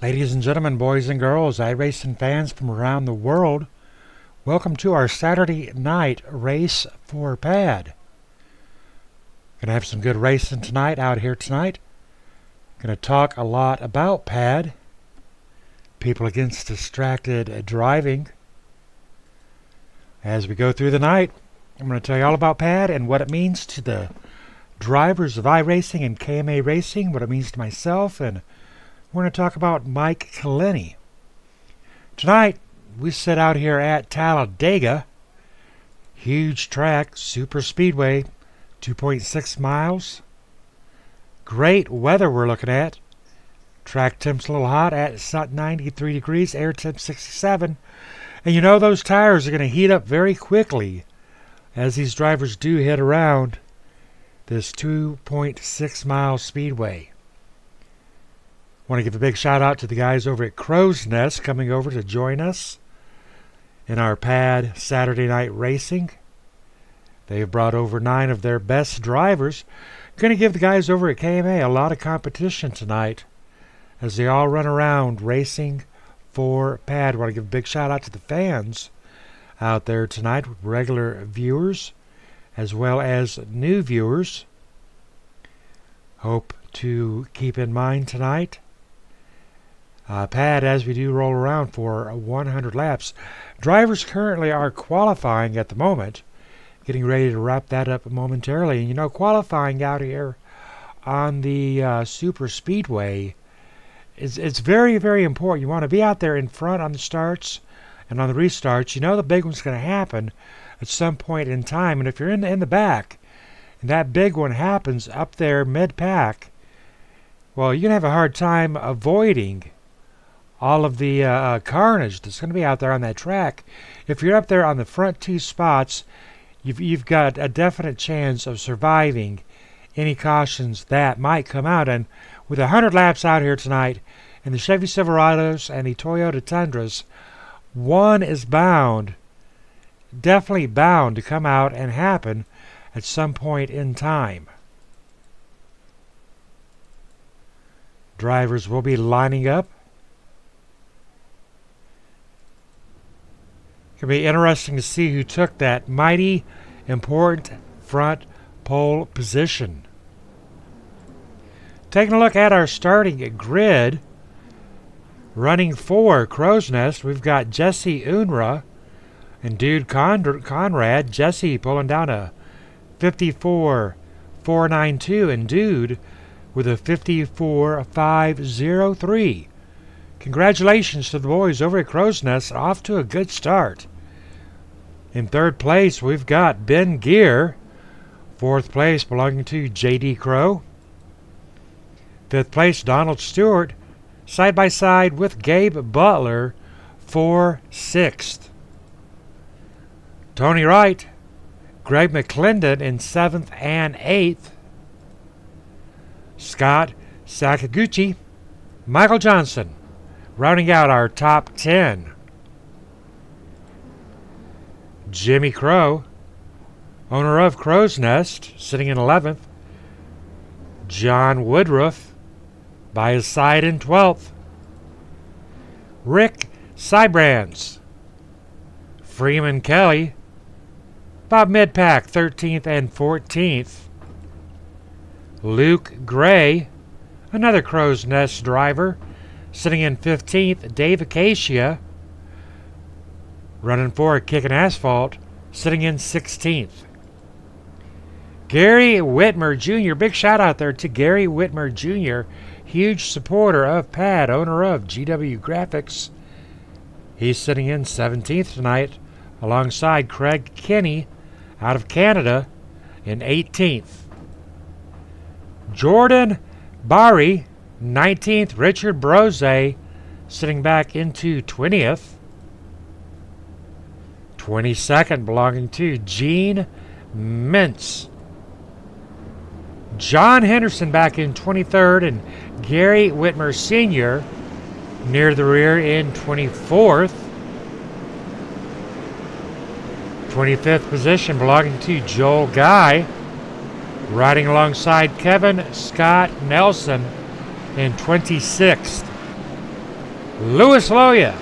Ladies and gentlemen, boys and girls, iRacing fans from around the world, welcome to our Saturday night race for PAD. Gonna have some good racing tonight out here tonight. Gonna talk a lot about PAD, people against distracted driving. As we go through the night, I'm gonna tell you all about PAD and what it means to the drivers of iRacing and KMA Racing, what it means to myself, and we're going to talk about Mike Kaleny. Tonight, we sit out here at Talladega. Huge track, super speedway, 2.6 miles. Great weather we're looking at. Track temp's a little hot at 93 degrees, air temp 67. And you know those tires are going to heat up very quickly as these drivers do hit around this 2.6 mile speedway. Want to give a big shout out to the guys over at Crow's Nest coming over to join us in our PAD Saturday night racing. They've brought over 9 of their best drivers. Going to give the guys over at KMA a lot of competition tonight as they all run around racing for PAD. Want to give a big shout out to the fans out there tonight, regular viewers as well as new viewers. Hope to keep in mind tonight. PAD, as we do roll around for 100 laps. Drivers currently are qualifying at the moment. Getting ready to wrap that up momentarily. And you know, qualifying out here on the super speedway it's very, very important. You want to be out there in front on the starts and on the restarts. You know the big one's going to happen at some point in time. And if you're in the back and that big one happens up there mid-pack, well, you're going to have a hard time avoiding all of the carnage that's going to be out there on that track. If you're up there on the front 2 spots, you've got a definite chance of surviving any cautions that might come out. And with 100 laps out here tonight, and the Chevy Silverados and the Toyota Tundras, one is bound, definitely bound to come out and happen at some point in time. Drivers will be lining up. It'll be interesting to see who took that mighty important front pole position. Taking a look at our starting grid, running for Crow's Nest, we've got Jesse Unruh and Dude Conrad. Jesse pulling down a 54.492 and Dude with a 54.503. Congratulations to the boys over at Crow's Nest, off to a good start. In third place, we've got Ben Gear. Fourth place belonging to J.D. Crow. Fifth place, Donald Stewart, side by side with Gabe Butler for 6th. Tony Wright, Greg McClendon in 7th and 8th. Scott Sakaguchi, Michael Johnson, rounding out our top 10. Jimmy Crow, owner of Crow's Nest, sitting in 11th. John Woodruff, by his side in 12th. Rick Sybrands, Freeman Kelly, about mid-pack, 13th and 14th. Luke Gray, another Crow's Nest driver, sitting in 15th. Dave Acacia, running for Kickin' Asphalt, sitting in 16th. Gary Whitmer Jr., big shout out there to Gary Whitmer Jr., huge supporter of PAD, owner of GW Graphics. He's sitting in 17th tonight, alongside Craig Kinney out of Canada in 18th. Jordan Barry, 19th. Richard Brose sitting back into 20th. 22nd belonging to Gene Mintz. John Henderson back in 23rd, and Gary Whitmer Sr. near the rear in 24th. 25th position belonging to Joel Guy, riding alongside Kevin Scott Nelson in 26th. Louis Loya,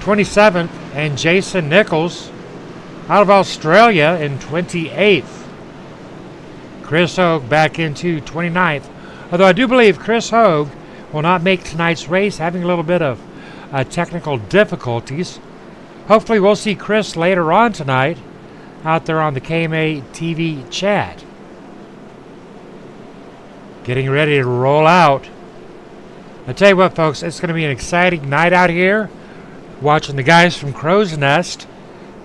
27th, and Jason Nichols out of Australia in 28th. Chris Hogue back into 29th, although I do believe Chris Hogue will not make tonight's race, having a little bit of technical difficulties. Hopefully we'll see Chris later on tonight out there on the KMA TV chat. Getting ready to roll out. I tell you what, folks, it's going to be an exciting night out here, watching the guys from Crow's Nest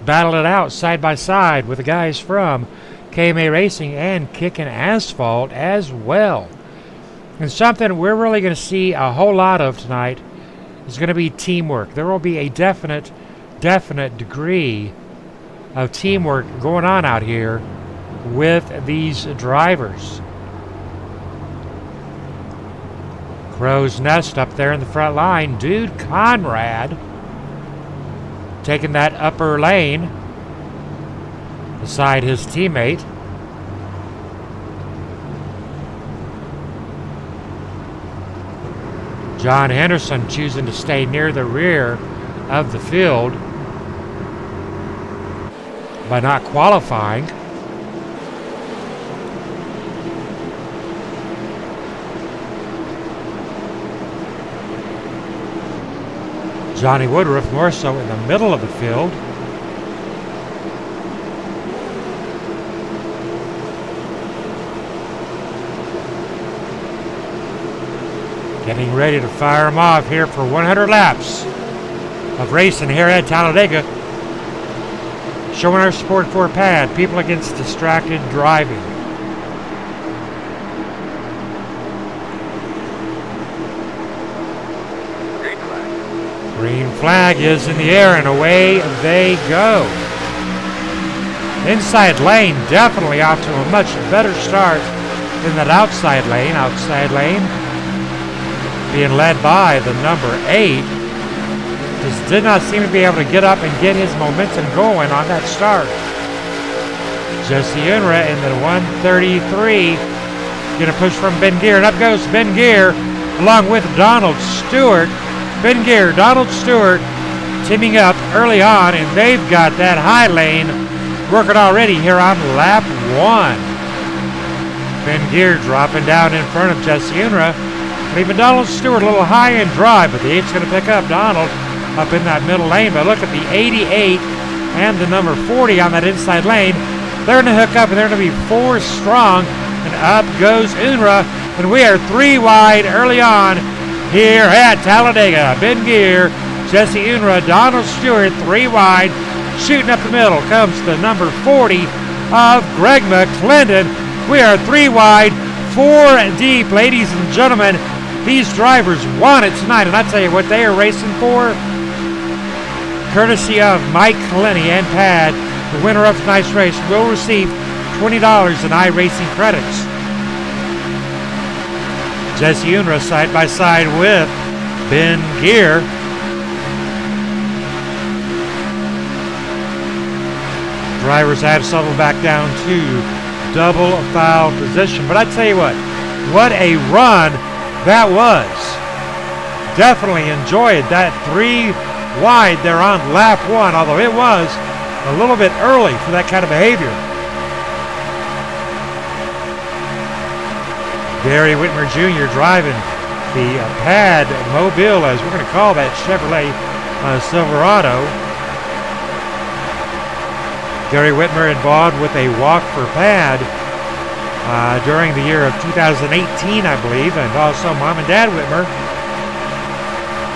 battle it out side by side with the guys from KMA Racing and Kickin' Asphalt as well. And something we're really going to see a whole lot of tonight is going to be teamwork. There will be a definite degree of teamwork going on out here with these drivers. Crow's Nest up there in the front line. Dude Conrad taking that upper lane beside his teammate. John Henderson choosing to stay near the rear of the field by not qualifying. Johnny Woodruff more so in the middle of the field. Getting ready to fire him off here for 100 laps of racing here at Talladega. Showing our support for PAD, people against distracted driving. Green flag is in the air and away they go. Inside lane definitely off to a much better start than that outside lane. Outside lane being led by the number 8. Just did not seem to be able to get up and get his momentum going on that start. Jesse Unruh in the 133. Gonna push from Ben Gear, and up goes Ben Gear along with Donald Stewart. Ben Gear, Donald Stewart teaming up early on, and they've got that high lane working already here on lap 1. Ben Gear dropping down in front of Jesse Unruh, leaving Donald Stewart a little high and dry, but the 8's going to pick up Donald up in that middle lane. But look at the 88 and the number 40 on that inside lane. They're going to hook up, and they're going to be 4 strong, and up goes Unruh, and we are 3 wide early on here at Talladega. Ben Gear, Jesse Unruh, Donald Stewart, 3 wide. Shooting up the middle comes the number 40 of Greg McClendon. We are 3 wide, 4 deep, ladies and gentlemen. These drivers want it tonight, and I tell you what they are racing for. Courtesy of Mike Kaleni and PAD, the winner of tonight's race will receive $20 in iRacing credits. Jesse Unruh side by side with Ben Gear. Drivers have settled back down to double foul position. But I tell you what a run that was. Definitely enjoyed that 3 wide there on lap 1, although it was a little bit early for that kind of behavior. Gary Whitmer Jr. driving the PAD Mobile, as we're going to call that Chevrolet Silverado. Gary Whitmer involved with a walk for PAD during the year of 2018, I believe, and also Mom and Dad Whitmer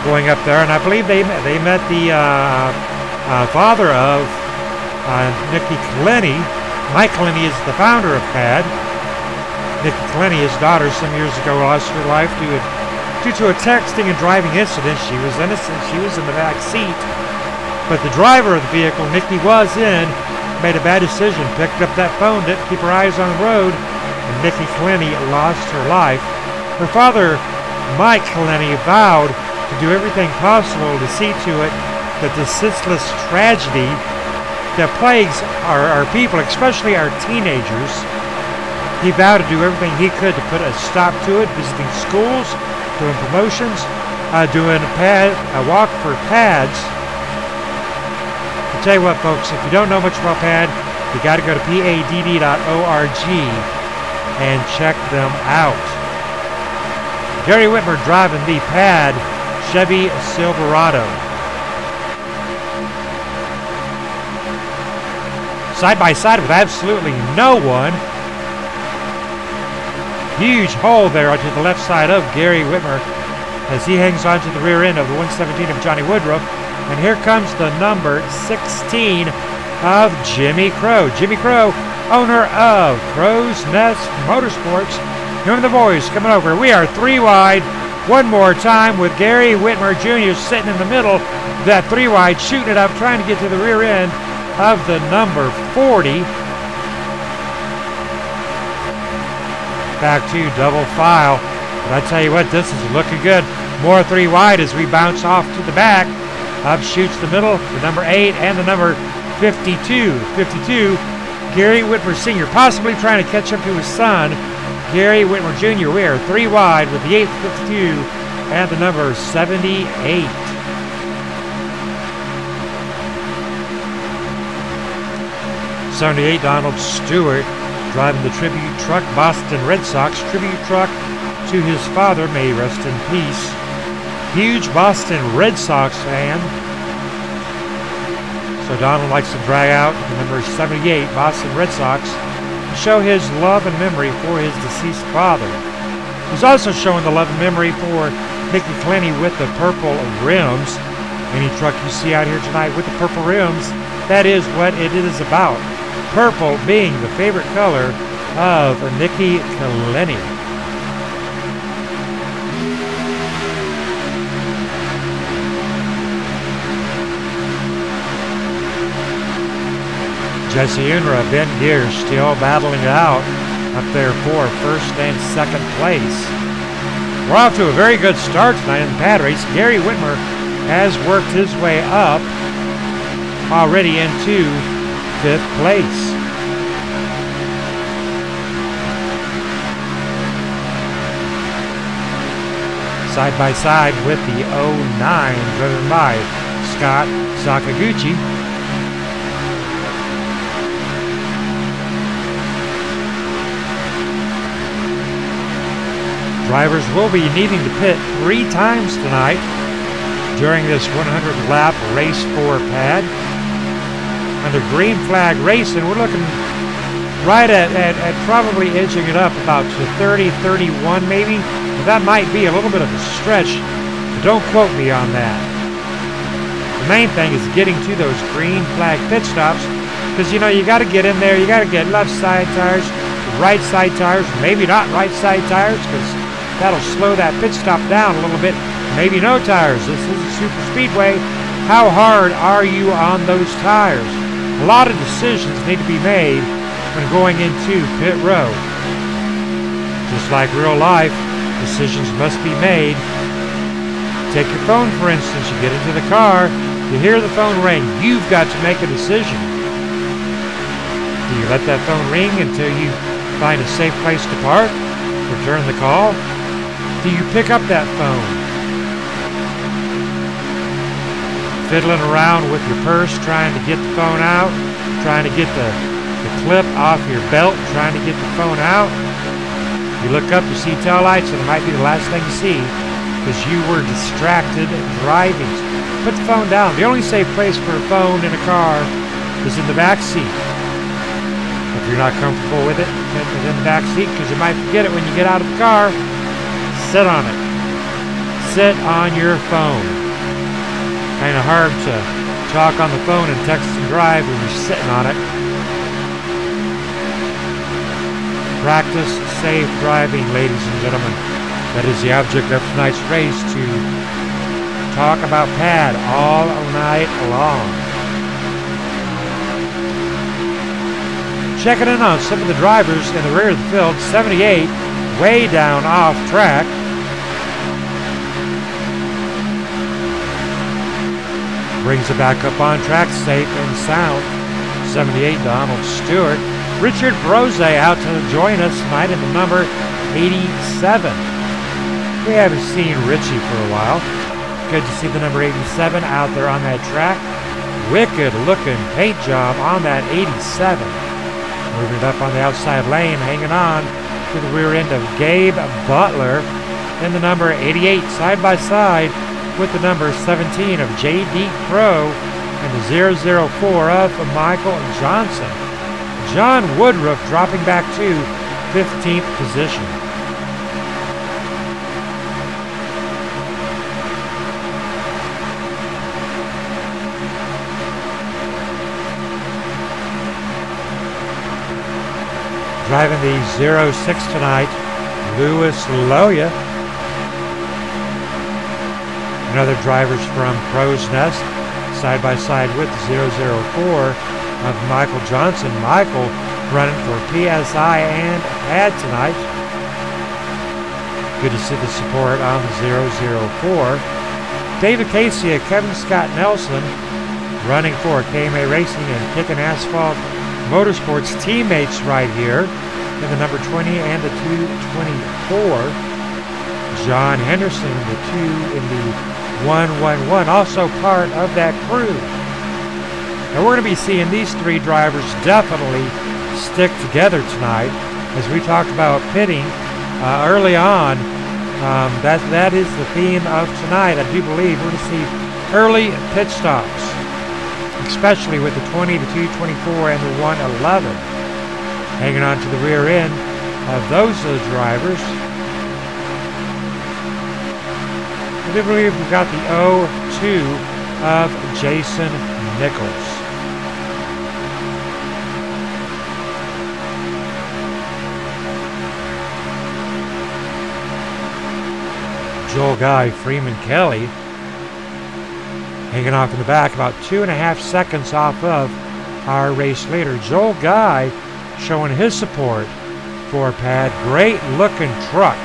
going up there, and I believe they met the father of Nikki Kaleni. Mike Kaleni is the founder of PAD. Nikki Kaleni, his daughter, some years ago lost her life due to a texting and driving incident. She was innocent. She was in the back seat, but the driver of the vehicle, Nikki, was in, made a bad decision, picked up that phone, didn't keep her eyes on the road, and Nikki Kaleni lost her life. Her father, Mike Kaleni, vowed to do everything possible to see to it that the senseless tragedy that plagues our people, especially our teenagers, he vowed to do everything he could to put a stop to it, visiting schools, doing promotions, doing a walk for pads. I'll tell you what, folks, if you don't know much about PAD, you got to go to padd.org and check them out. Gary Whitmer driving the PAD Chevy Silverado. Side by side with absolutely no one. Huge hole there to the left side of Gary Whitmer as he hangs on to the rear end of the 117 of Johnny Woodruff. And here comes the number 16 of Jimmy Crow. Jimmy Crow, owner of Crow's Nest Motorsports. Him and the boys coming over. We are 3 wide. One more time with Gary Whitmer Jr. sitting in the middle. That 3 wide, shooting it up, trying to get to the rear end of the number 40. Back to double file. But I tell you what, this is looking good. More 3 wide as we bounce off to the back. Up shoots the middle, the number 8 and the number 52. 52, Gary Whitmer Sr. possibly trying to catch up to his son, Gary Whitmer Jr. We are 3 wide with the 8th 52 and the number 78. '78 Donald Stewart driving the tribute truck, Boston Red Sox tribute truck to his father, may he rest in peace. Huge Boston Red Sox fan. So Donald likes to drag out the number 78 Boston Red Sox to show his love and memory for his deceased father. He's also showing the love and memory for Mickey Clenny with the purple rims. Any truck you see out here tonight with the purple rims, that is what it is about. Purple being the favorite color of Mickey Clenny. Jesse Unruh, Ben Gear still battling it out up there for first and second place. We're off to a very good start tonight in the PAD race. Gary Whitmer has worked his way up already into 5th place. Side by side with the 09 driven by Scott Sakaguchi. Drivers will be needing to pit 3 times tonight during this 100-lap race for PAD. Under green flag racing, we're looking right at probably edging it up about to 30, 31 maybe. But that might be a little bit of a stretch, but don't quote me on that. The main thing is getting to those green flag pit stops because, you know, you got to get in there. You got to get left side tires, right side tires, maybe not right side tires because that'll slow that pit stop down a little bit. Maybe no tires. This is a super speedway. How hard are you on those tires? A lot of decisions need to be made when going into pit row. Just like real life, decisions must be made. Take your phone, for instance. You get into the car, you hear the phone ring. You've got to make a decision. Do you let that phone ring until you find a safe place to park? Return the call? Do you pick up that phone? Fiddling around with your purse, trying to get the phone out, trying to get the clip off your belt, trying to get the phone out. You look up, you see tail lights, and it might be the last thing you see because you were distracted driving. Put the phone down. The only safe place for a phone in a car is in the back seat. If you're not comfortable with it, it's in the back seat because you might forget it when you get out of the car. Sit on it. Sit on your phone. Kind of hard to talk on the phone and text and drive when you're sitting on it. Practice safe driving, ladies and gentlemen. That is the object of tonight's race, to talk about PAD all night long. Checking in on some of the drivers in the rear of the field. 78, way down off track. Brings it back up on track, safe and sound. 78, Donald Stewart. Richard Brose out to join us tonight in the number 87. We haven't seen Richie for a while. Good to see the number 87 out there on that track. Wicked looking paint job on that 87. Moving it up on the outside lane, hanging on to the rear end of Gabe Butler. And the number 88 side by side with the number 17 of J.D. Crow and the 004 of Michael Johnson. John Woodruff dropping back to 15th position. Driving the 06 tonight, Louis Loya. And other drivers from Crow's Nest, side by side with 004 of Michael Johnson. Michael running for PSI and PAD tonight. Good to see the support on the 004. David Casey and Kevin Scott Nelson running for KMA Racing and Kicking Asphalt Motorsports teammates right here in the number 20 and the 224. John Henderson, the 2 in the 111, also part of that crew. And we're going to be seeing these three drivers definitely stick together tonight. As we talked about pitting early on, that is the theme of tonight. I do believe we're going to see early pit stops, especially with the 20, the 224, and the 111. Hanging on to the rear end of those drivers. I do believe we've got the 02 of Jason Nichols. Joel Guy, Freeman Kelly, hanging off in the back, about 2.5 seconds off of our race leader. Joel Guy showing his support for PAD. Great looking truck.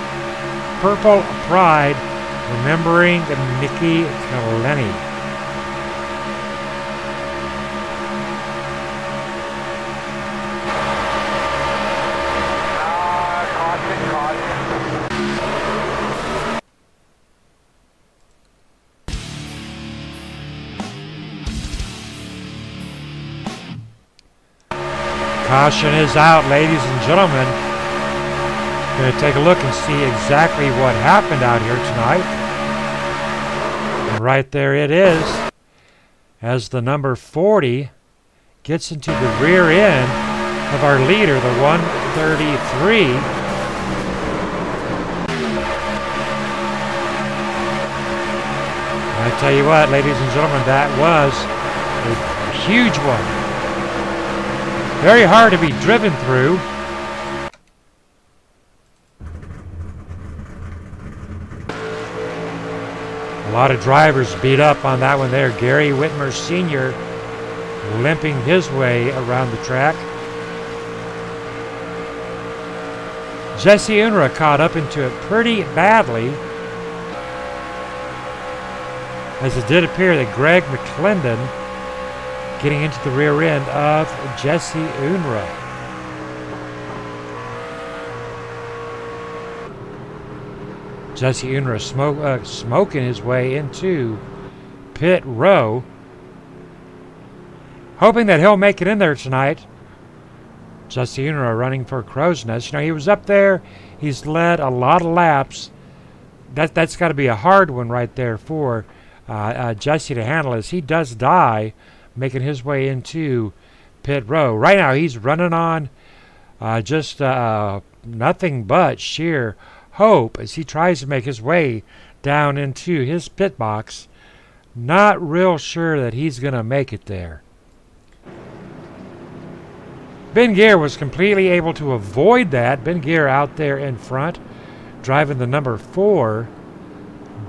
Purple Pride, remembering Mickey Kaleni. Caution is out, ladies and gentlemen. Going to take a look and see exactly what happened out here tonight. And right there it is, as the number 40 gets into the rear end of our leader, the 133. And I tell you what, ladies and gentlemen, that was a huge one. Very hard to be driven through. A lot of drivers beat up on that one there. Gary Whitmer Sr. limping his way around the track. Jesse Unruh caught up into it pretty badly, as it did appear that Greg McClendon getting into the rear end of Jesse Unruh. Jesse Unruh smoking his way into pit row, hoping that he'll make it in there tonight. Jesse Unruh running for Crow's Nest. You know, he was up there. He's led a lot of laps. That's got to be a hard one right there for Jesse to handle, as he does die making his way into pit row. Right now he's running on just nothing but sheer hope as he tries to make his way down into his pit box. Not real sure that he's going to make it there. Ben Gear was completely able to avoid that. Ben Gear out there in front, driving the number 4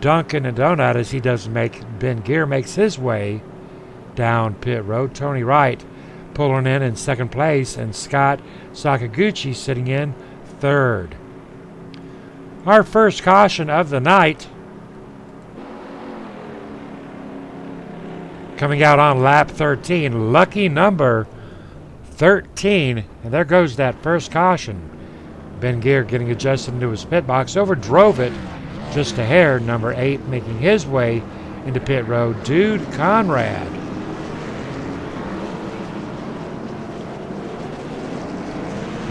Dunkin' Donut, as he does make Ben Gear makes his way down pit road. Tony Wright pulling in second place, and Scott Sakaguchi sitting in third. Our first caution of the night coming out on lap 13. Lucky number 13. And there goes that first caution. Ben Gear getting adjusted into his pit box. Overdrove it Just a hair, number 8 making his way into pit road, Dude Conrad.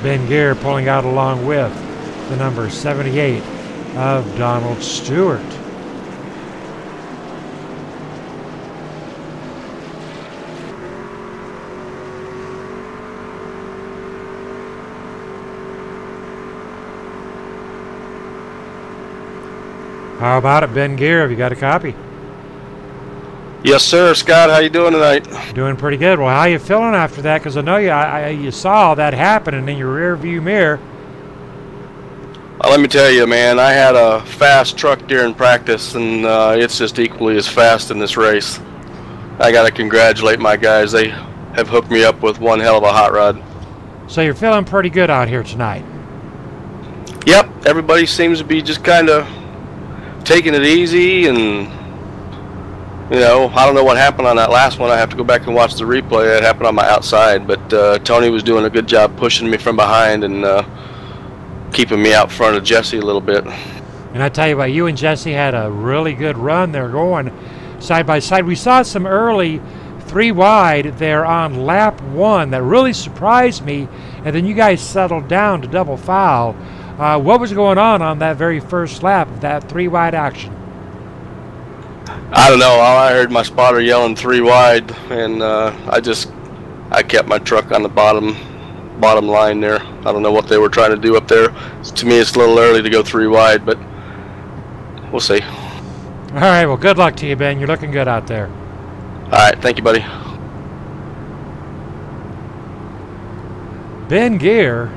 Ben Gear pulling out along with the number 78 of Donald Stewart. How about it, Ben Gear? Have you got a copy? Yes, sir. Scott, how you doing tonight? Doing pretty good. Well, how you feeling after that? Because I know you saw that happening in your rear view mirror. Well, let me tell you, man, I had a fast truck during practice, and it's just equally as fast in this race. I got to congratulate my guys. They have hooked me up with one hell of a hot rod. So you're feeling pretty good out here tonight? Yep. Everybody seems to be just kind of taking it easy, and you know, I don't know what happened on that last one. I have to go back and watch the replay. It happened on my outside, but Tony was doing a good job pushing me from behind and keeping me out front of Jesse a little bit. And I tell you what, you and Jesse had a really good run there, going side by side. We saw some early 3 wide there on lap 1 that really surprised me, and then you guys settled down to double foul. What was going on that very first lap of that 3 wide action? I don't know. All I heard my spotter yelling 3 wide, and I kept my truck on the bottom line there. I don't know what they were trying to do up there. To me, it's a little early to go 3 wide, but we'll see. All right. Well, good luck to you, Ben. You're looking good out there. All right. Thank you, buddy. Ben Gear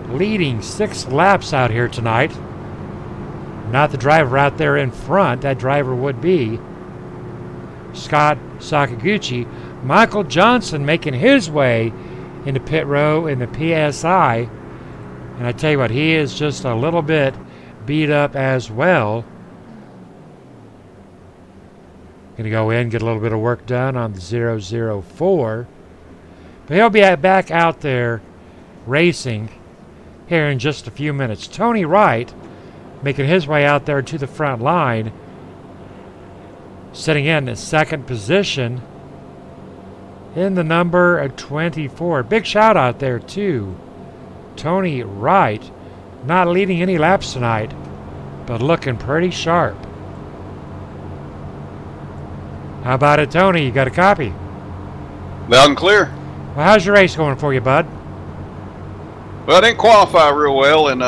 leading 6 laps out here tonight. Not the driver out there in front. That driver would be Scott Sakaguchi. Michael Johnson making his way into pit row in the PSI. And I tell you what, he is just a little bit beat up as well. Gonna go in, get a little bit of work done on the 004. But he'll be back out there racing here in just a few minutes. Tony Wright making his way out there to the front line, sitting in 2nd position in the number 24. Big shout out there to Tony Wright, not leading any laps tonight, but looking pretty sharp. How about it, Tony? You got a copy? Loud and clear. Well, how's your race going for you, bud? Well, I didn't qualify real well, and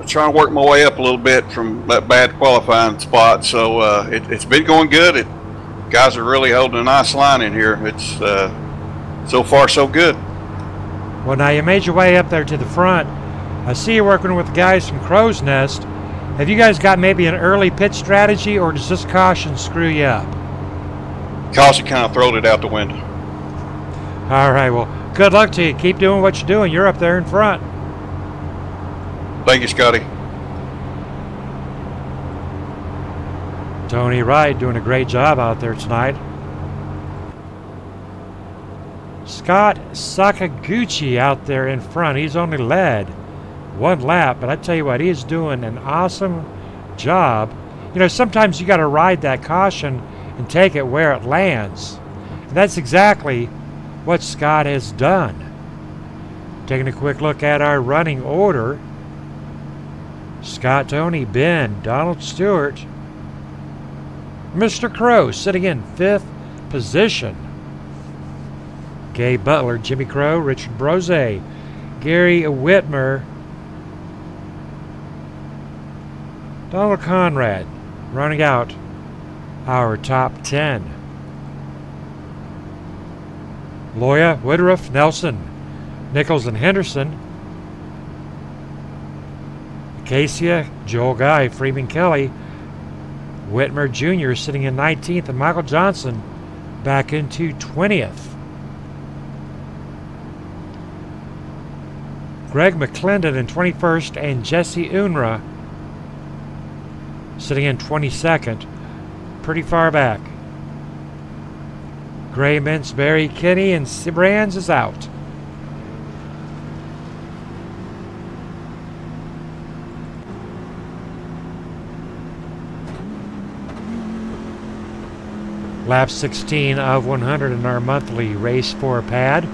trying to work my way up a little bit from that bad qualifying spot. So it's been going good. Guys are really holding a nice line in here. It's so far so good. Well, now you made your way up there to the front. I see you're working with the guys from Crow's Nest. Have you guys got maybe an early pit strategy, or does this caution screw you up? Caution kind of throwed it out the window. All right, well, good luck to you. Keep doing what you're doing. You're up there in front. Thank you, Scotty. Tony Wright doing a great job out there tonight. Scott Sakaguchi out there in front. He's only led 1 lap, but I tell you what, he is doing an awesome job. You know, sometimes you got to ride that caution and take it where it lands. And that's exactly what Scott has done. Taking a quick look at our running order. Scott, Tony, Ben, Donald Stewart, Mr. Crow sitting in 5th position. Gabe Butler, Jimmy Crow, Richard Brose, Gary Whitmer, Donald Conrad running out our top 10. Loya, Woodruff, Nelson, Nichols, and Henderson. Acacia, Joel Guy, Freeman Kelly, Whitmer Jr. sitting in 19th, and Michael Johnson back into 20th. Greg McClendon in 21st, and Jesse Unruh sitting in 22nd, pretty far back. Gray Mintz, Barry Kinney, and Brands is out. Lap 16 of 100 in our monthly race for pad.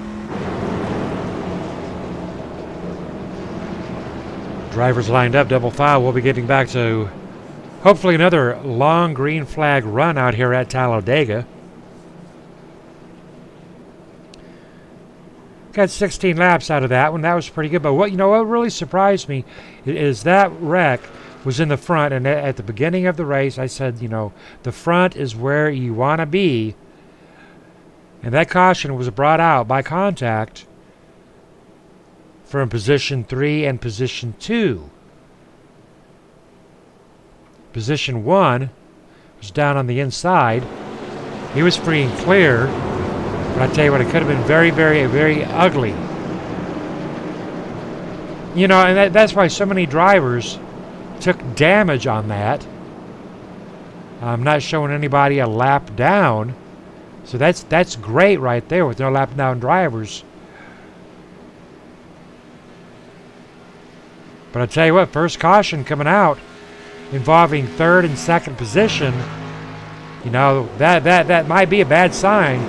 Drivers lined up, double file. We'll be getting back to hopefully another long green flag run out here at Talladega. Got 16 laps out of that one. That was pretty good. But what really surprised me is that wreck was in the front. And at the beginning of the race, I said, the front is where you want to be. And that caution was brought out by contact from position 3 and position 2. Position 1 was down on the inside. He was free and clear. But I tell you what, it could have been very, very, very ugly. And that's why so many drivers took damage on that. I'm not showing anybody a lap down. So that's great right there with no lap down drivers. But I tell you what, first caution coming out involving third and second position, that might be a bad sign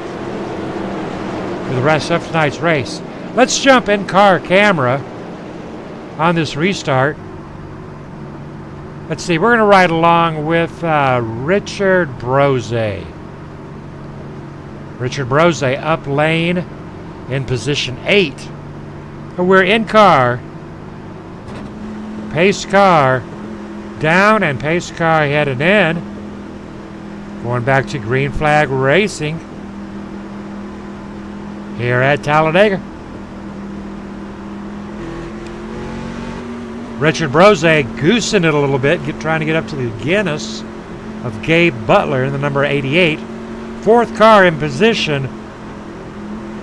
for the rest of tonight's race. Let's jump in car camera on this restart. Let's see, we're going to ride along with Richard Brose. Richard Brose up lane in position 8. We're in car. Pace car down and pace car headed in. Going back to green flag racing here at Talladega. Richard Brose goosing it a little bit, trying to get up to the Guinness of Gabe Butler in the number 88. Fourth car in position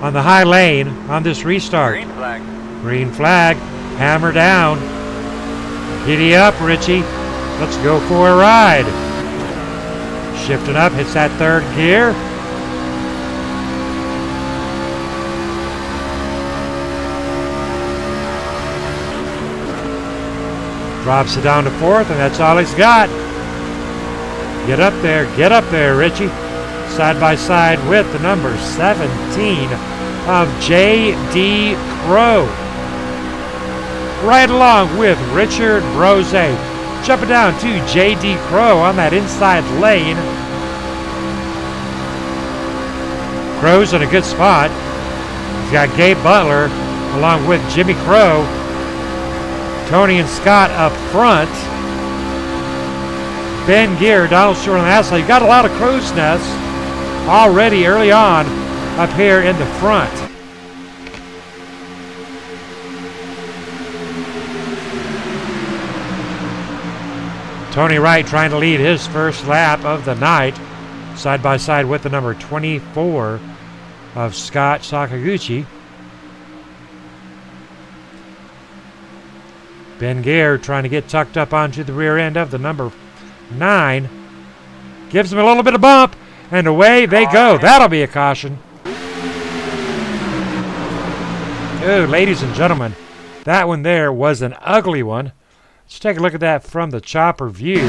on the high lane on this restart. Green flag. Green flag. Hammer down. Giddy up, Richie. Let's go for a ride. Shifting up, hits that third gear. Drops it down to fourth, and that's all he's got. Get up there, Richie. Side by side with the number 17 of J.D. Crow. Right along with Richard Brose. Jumping down to J.D. Crow on that inside lane. Crow's in a good spot. He's got Gabe Butler along with Jimmy Crow. Tony and Scott up front. Ben Gear, Donald Stewart on the outside. You've got a lot of crow's nests already early on up here in the front. Tony Wright trying to lead his first lap of the night, side by side with the number 24 of Scott Sakaguchi. Ben Gear trying to get tucked up onto the rear end of the number 9. Gives him a little bit of bump, and away they go. That'll be a caution. Oh, ladies and gentlemen, that one there was an ugly one. Let's take a look at that from the chopper view.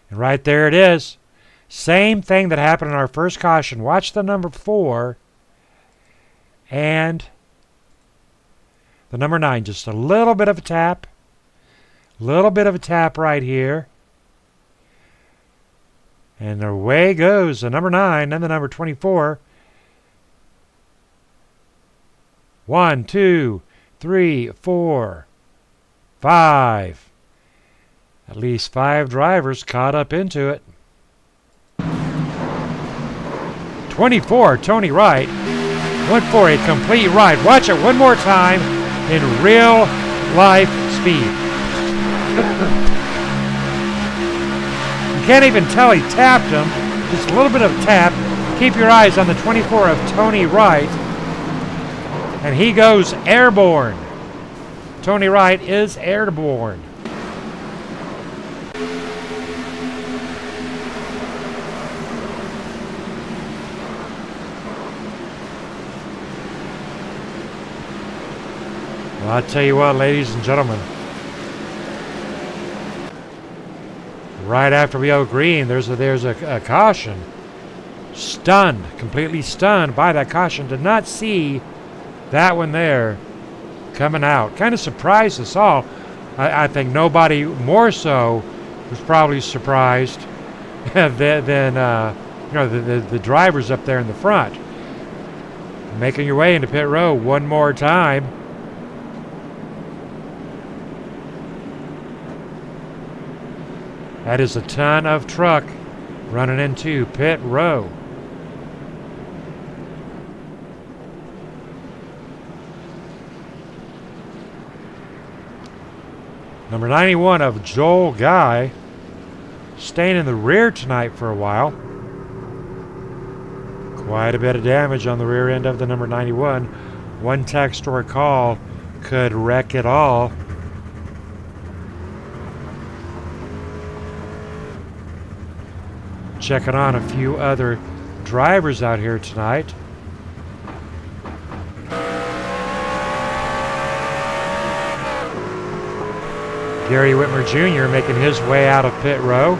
And right there it is. Same thing that happened in our first caution. Watch the number 4 and the number 9. Just a little bit of a tap. Little bit of a tap right here. And away goes the number 9 and the number 24. 1, 2, 3, 4, 5. At least 5 drivers caught up into it. 24, Tony Wright, went for a complete ride. Watch it one more time in real life speed. You can't even tell he tapped him. Just a little bit of tap. Keep your eyes on the 24 of Tony Wright. And he goes airborne. Tony Wright is airborne. Well, I'll tell you what, ladies and gentlemen. Right after we go green, there's a caution. Stunned, completely stunned by that caution. Did not see that one there coming out. Kind of surprised us all. I think nobody more so was probably surprised than the drivers up there in the front. Making your way into pit row one more time. That is a ton of truck running into pit row. Number 91 of Joel Guy staying in the rear tonight for a while. Quite a bit of damage on the rear end of the number 91. One text or a call could wreck it all. Checking on a few other drivers out here tonight. Gary Whitmer Jr. making his way out of pit row.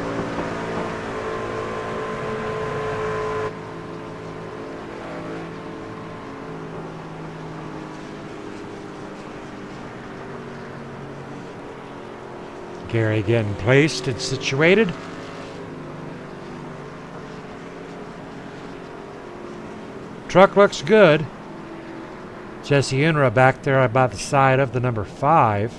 Gary getting placed and situated. Truck looks good. Jesse Unruh back there about the side of the number 5.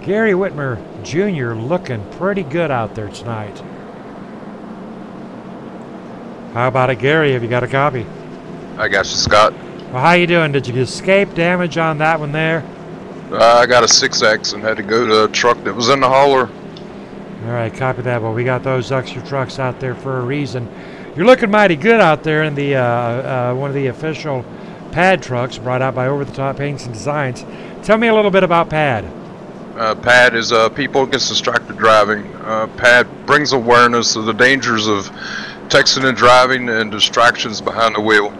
Gary Whitmer Jr. looking pretty good out there tonight. How about it, Gary? Have you got a copy? I got you, Scott. Well, how you doing? Did you escape damage on that one there? I got a 6X and had to go to a truck that was in the hauler. All right, copy that. Well, we got those extra trucks out there for a reason. You're looking mighty good out there in the one of the official pad trucks brought out by Over the Top Paints and Designs. Tell me a little bit about pad. PAD is People Against Distracted Driving. PAD brings awareness of the dangers of texting and driving and distractions behind the wheel.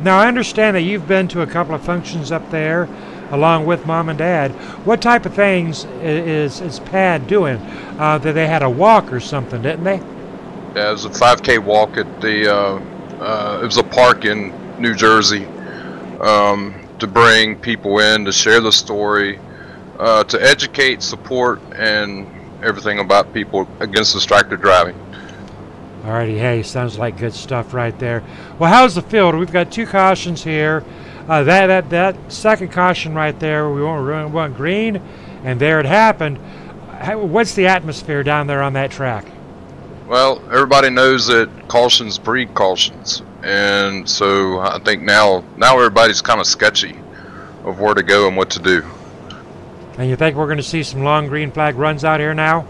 Now, I understand that you've been to a couple of functions up there along with Mom and Dad. What type of things is PAD doing? That they had a walk or something, didn't they? Yeah, it was a 5K walk at the, it was a park in New Jersey to bring people in, to share the story, to educate, support, and everything about people against distracted driving. Alrighty, hey, sounds like good stuff right there. Well, how's the field? We've got 2 cautions here. That second caution right there, we want green, and there it happened. What's the atmosphere down there on that track? Well, everybody knows that cautions breed cautions, and so I think now everybody's kind of sketchy of where to go and what to do. And you think we're going to see some long green flag runs out here now?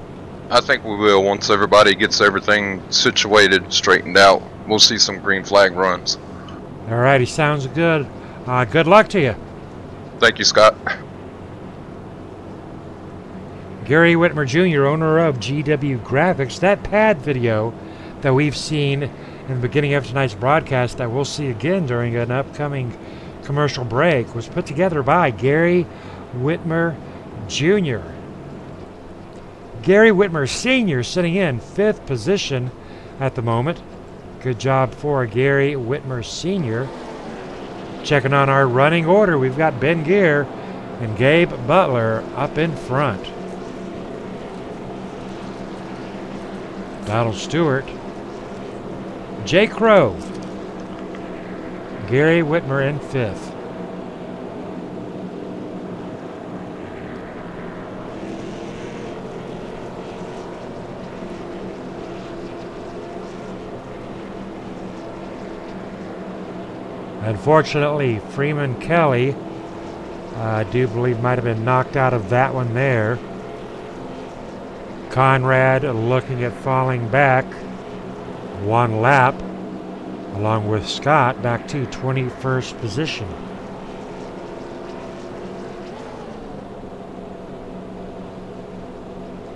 I think we will. Once everybody gets everything situated, straightened out, we'll see some green flag runs. Alrighty, sounds good. Good luck to you. Thank you, Scott. Gary Whitmer Jr., owner of GW Graphics. That pad video that we've seen in the beginning of tonight's broadcast that we'll see again during an upcoming commercial break was put together by Gary Whitmer Jr. Gary Whitmer Sr. sitting in 5th position at the moment. Good job for Gary Whitmer Sr. Checking on our running order, we've got Ben Gear and Gabe Butler up in front. Donald Stewart, Jay Crow, Gary Whitmer in 5th. Unfortunately, Freeman Kelly, I do believe, might have been knocked out of that one there. Conrad looking at falling back 1 lap, along with Scott back to 21st position.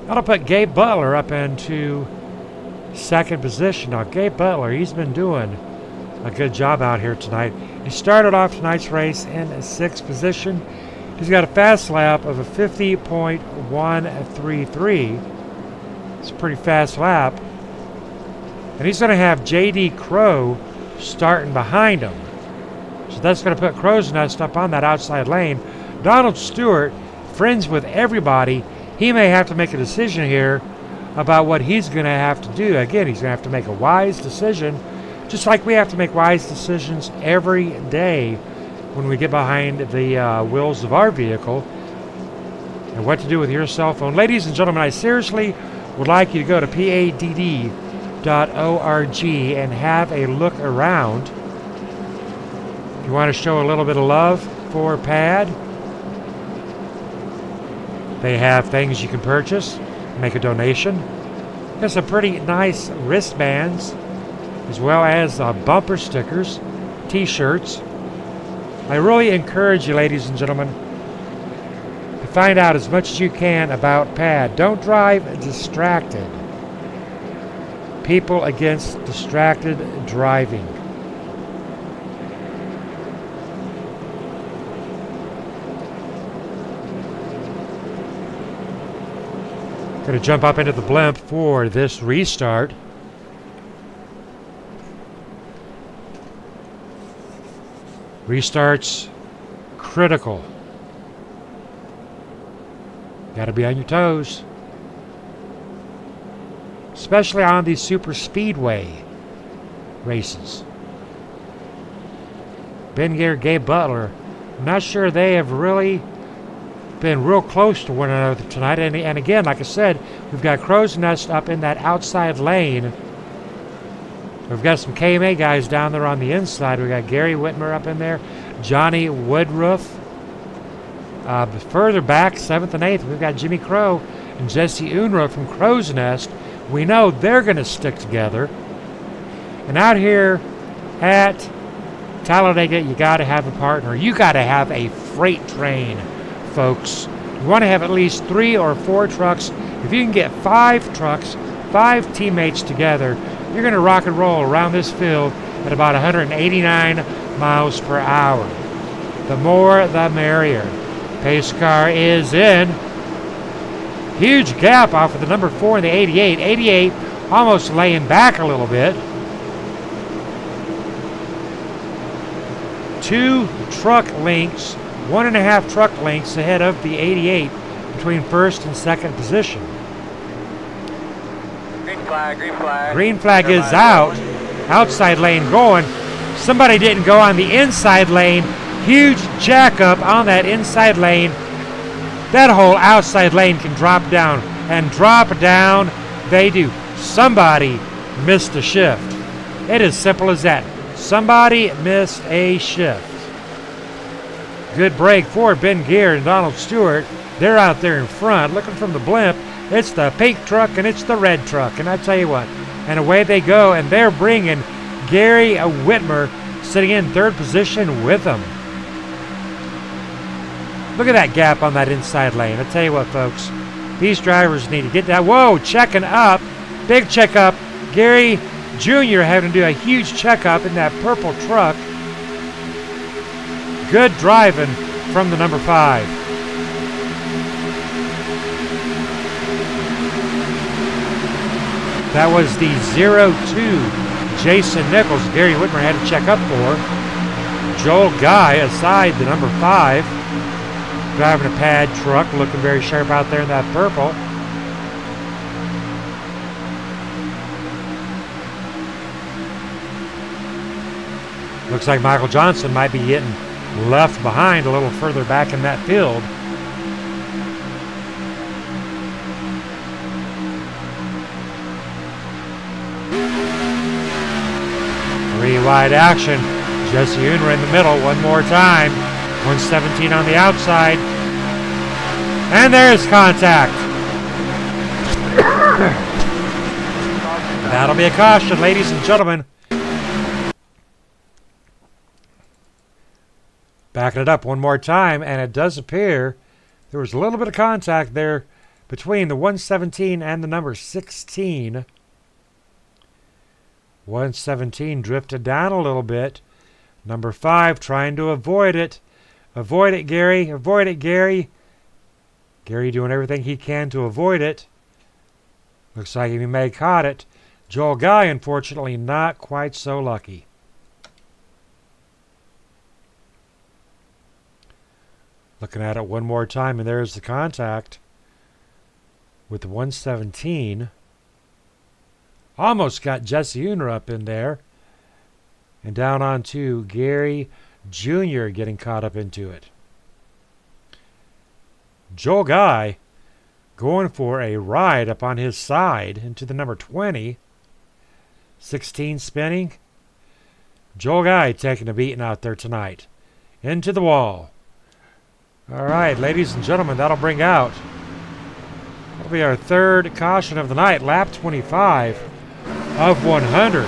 That'll put Gabe Butler up into 2nd position. Now, Gabe Butler, he's been doing a good job out here tonight. He started off tonight's race in 6th position. He's got a fast lap of a 50.133. It's a pretty fast lap. And he's going to have J.D. Crow starting behind him. So that's going to put Crow's Nest up on that outside lane. Donald Stewart, friends with everybody, he may have to make a decision here about what he's going to have to do. Again, he's going to have to make a wise decision, just like we have to make wise decisions every day when we get behind the wheels of our vehicle and what to do with your cell phone. Ladies and gentlemen, I seriously would like you to go to padd.org and have a look around. If you want to show a little bit of love for PAD, they have things you can purchase, make a donation. There's some pretty nice wristbands, as well as bumper stickers, t-shirts. I really encourage you, ladies and gentlemen, to find out as much as you can about PAD. Don't drive distracted. People against distracted driving. Going to jump up into the blimp for this restart. Restart's critical. Got to be on your toes. Especially on these super speedway races. Ben Gear, Gabe Butler. I'm not sure they have really been real close to one another tonight. And again, like I said, we've got Crow's Nest up in that outside lane. We've got some KMA guys down there on the inside. We've got Gary Whitmer up in there, Johnny Woodruff. Further back, 7th and 8th, we've got Jimmy Crow and Jesse Unruh from Crow's Nest. We know they're going to stick together. And out here at Talladega, you got to have a partner. You got to have a freight train, folks. You want to have at least 3 or 4 trucks. If you can get 5 trucks, 5 teammates together, you're going to rock and roll around this field at about 189 miles per hour. The more, the merrier. Pace car is in. Huge gap off of the number 4 in the 88. 88 almost laying back a little bit. 2 truck lengths, 1.5 truck lengths ahead of the 88 between 1st and 2nd position. Green flag, green flag. Green flag is out. Outside lane going. Somebody didn't go on the inside lane. Huge jack up on that inside lane. That whole outside lane can drop down. And drop down they do. Somebody missed a shift. It is simple as that. Somebody missed a shift. Good break for Ben Gear and Donald Stewart. They're out there in front looking from the blimp. It's the pink truck and it's the red truck. And I tell you what, and away they go. And they're bringing Gary Whitmer sitting in 3rd position with them. Look at that gap on that inside lane. I tell you what, folks, these drivers need to get that. Whoa, checking up. Big checkup. Gary Jr. having to do a huge checkup in that purple truck. Good driving from the number 5. That was the 02 Jason Nichols Gary Whitmer had to check up for. Joel Guy aside the number 5. Driving a PAD truck, looking very sharp out there in that purple. Looks like Michael Johnson might be getting left behind a little further back in that field. Three-wide action. Jesse Unruh in the middle one more time. 117 on the outside. And there's contact. That'll be a caution, ladies and gentlemen. Backing it up one more time, and it does appear there was a little bit of contact there between the 117 and the number 16. 117 drifted down a little bit. Number 5 trying to avoid it. Avoid it, Gary. Avoid it, Gary. Gary doing everything he can to avoid it. Looks like he may have caught it. Joel Guy, unfortunately, not quite so lucky. Looking at it one more time, and there's the contact with the 117. Almost got Jesse Uner up in there. And down onto Gary Jr. getting caught up into it. Joel Guy going for a ride up on his side into the number 20. 16 spinning. Joel Guy taking a beating out there tonight. Into the wall. All right, ladies and gentlemen, that'll be our third caution of the night. Lap 25 of 100.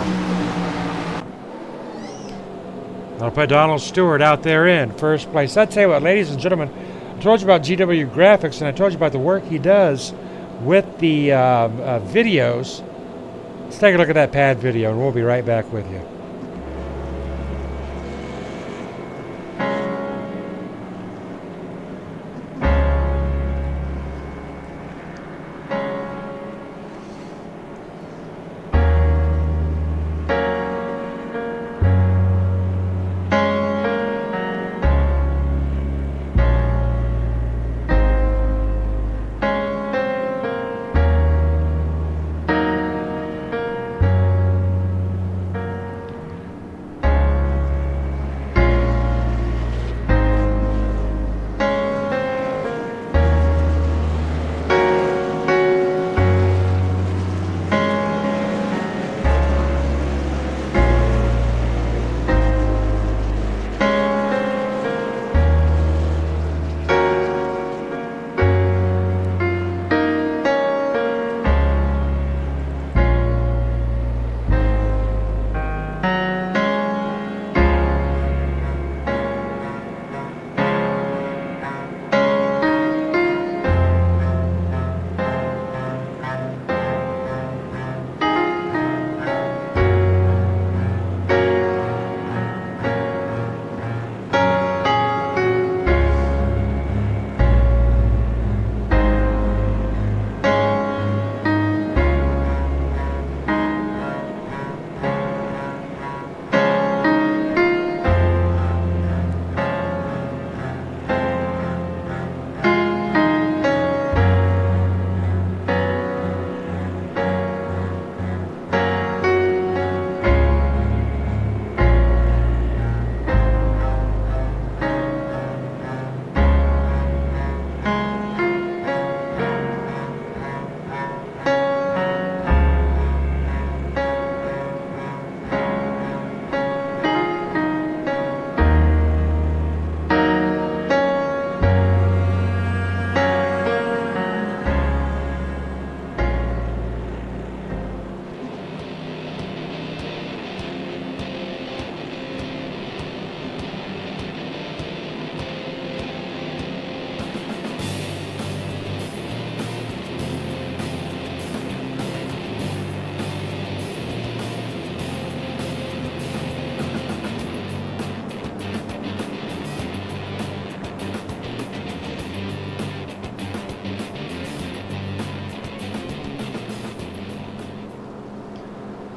That'll put Donald Stewart out there in first place. I tell you what, ladies and gentlemen, I told you about GW Graphics, and I told you about the work he does with the videos. Let's take a look at that pad video, and we'll be right back with you.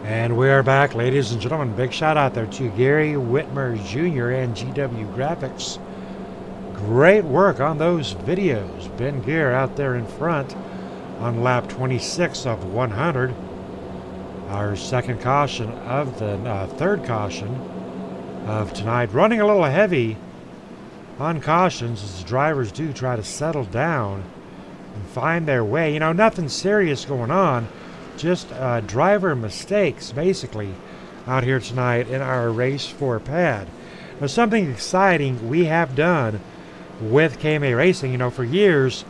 And we are back, ladies and gentlemen. Big shout out there to Gary Whitmer Jr. and GW Graphics. Great work on those videos. Ben Gear out there in front on lap 26 of 100. Our second caution of the third caution of tonight. Running a little heavy on cautions as the drivers do try to settle down and find their way. You know, nothing serious going on. Just driver mistakes, basically, out here tonight in our race for pad. Now, something exciting we have done with KMA Racing. You know, for years,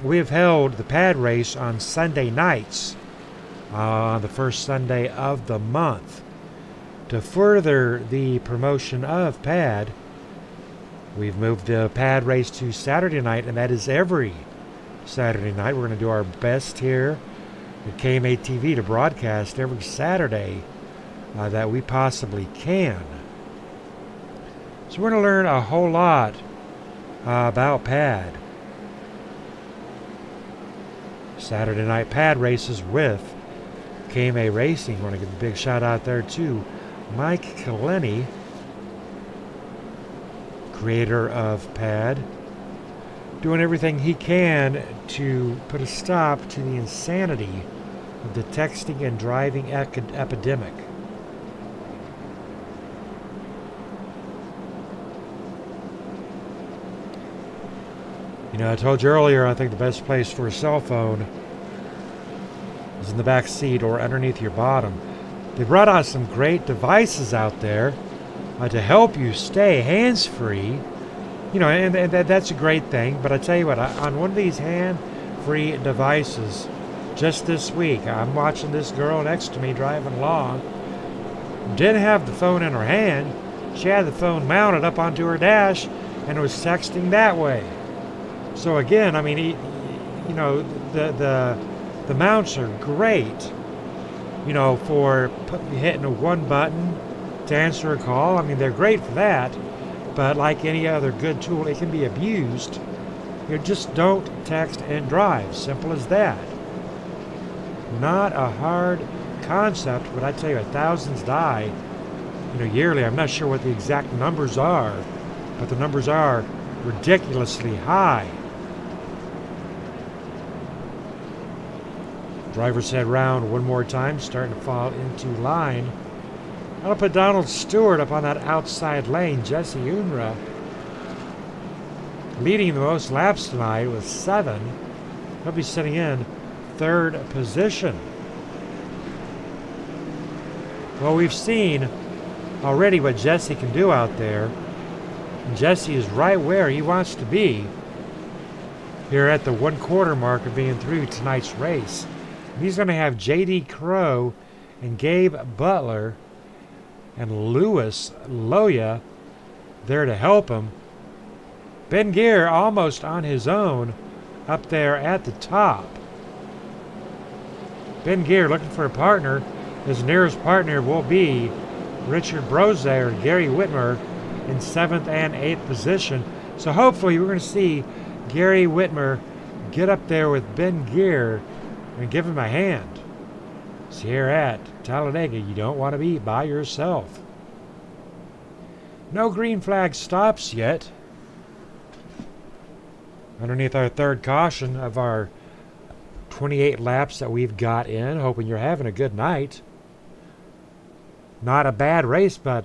we have held the pad race on Sunday nights, on the first Sunday of the month. To further the promotion of pad, we've moved the pad race to Saturday night, and that is every Saturday night. We're going to do our best here at KMA TV to broadcast every Saturday that we possibly can. So we're going to learn a whole lot about pad. Saturday night pad races with KMA Racing. I want to give a big shout out there to Mike Kaleni, creator of pad, doing everything he can to put a stop to the insanity of the texting and driving epidemic. You know, I told you earlier, I think the best place for a cell phone is in the back seat or underneath your bottom. They brought out some great devices out there to help you stay hands-free. You know, and that's a great thing. But I tell you what, on one of these hand-free devices, just this week, I'm watching this girl next to me driving along. Didn't have the phone in her hand. She had the phone mounted up onto her dash and was texting that way. So again, I mean, you know, the mounts are great, you know, for hitting a one button to answer a call. I mean, they're great for that, but like any other good tool, it can be abused. You just don't text and drive. Simple as that. Not a hard concept, but I tell you, thousands die, you know, yearly. I'm not sure what the exact numbers are, but the numbers are ridiculously high. Driver's head round one more time, starting to fall into line. I'll put Donald Stewart up on that outside lane. Jesse Unruh leading the most laps tonight with 7. He'll be sitting in 3rd position. Well, we've seen already what Jesse can do out there. And Jesse is right where he wants to be here at the 1/4 mark of being through tonight's race. He's going to have J.D. Crow and Gabe Butler and Lewis Loya there to help him. Ben Gear almost on his own up there at the top. Ben Gear looking for a partner. His nearest partner will be Richard Brose or Gary Whitmer in 7th and 8th position. So hopefully we're going to see Gary Whitmer get up there with Ben Gear and give him a hand. So here at Talladega, you don't want to be by yourself. No green flag stops yet. Underneath our 3rd caution of our 28 laps that we've got in, hoping you're having a good night. Not a bad race, but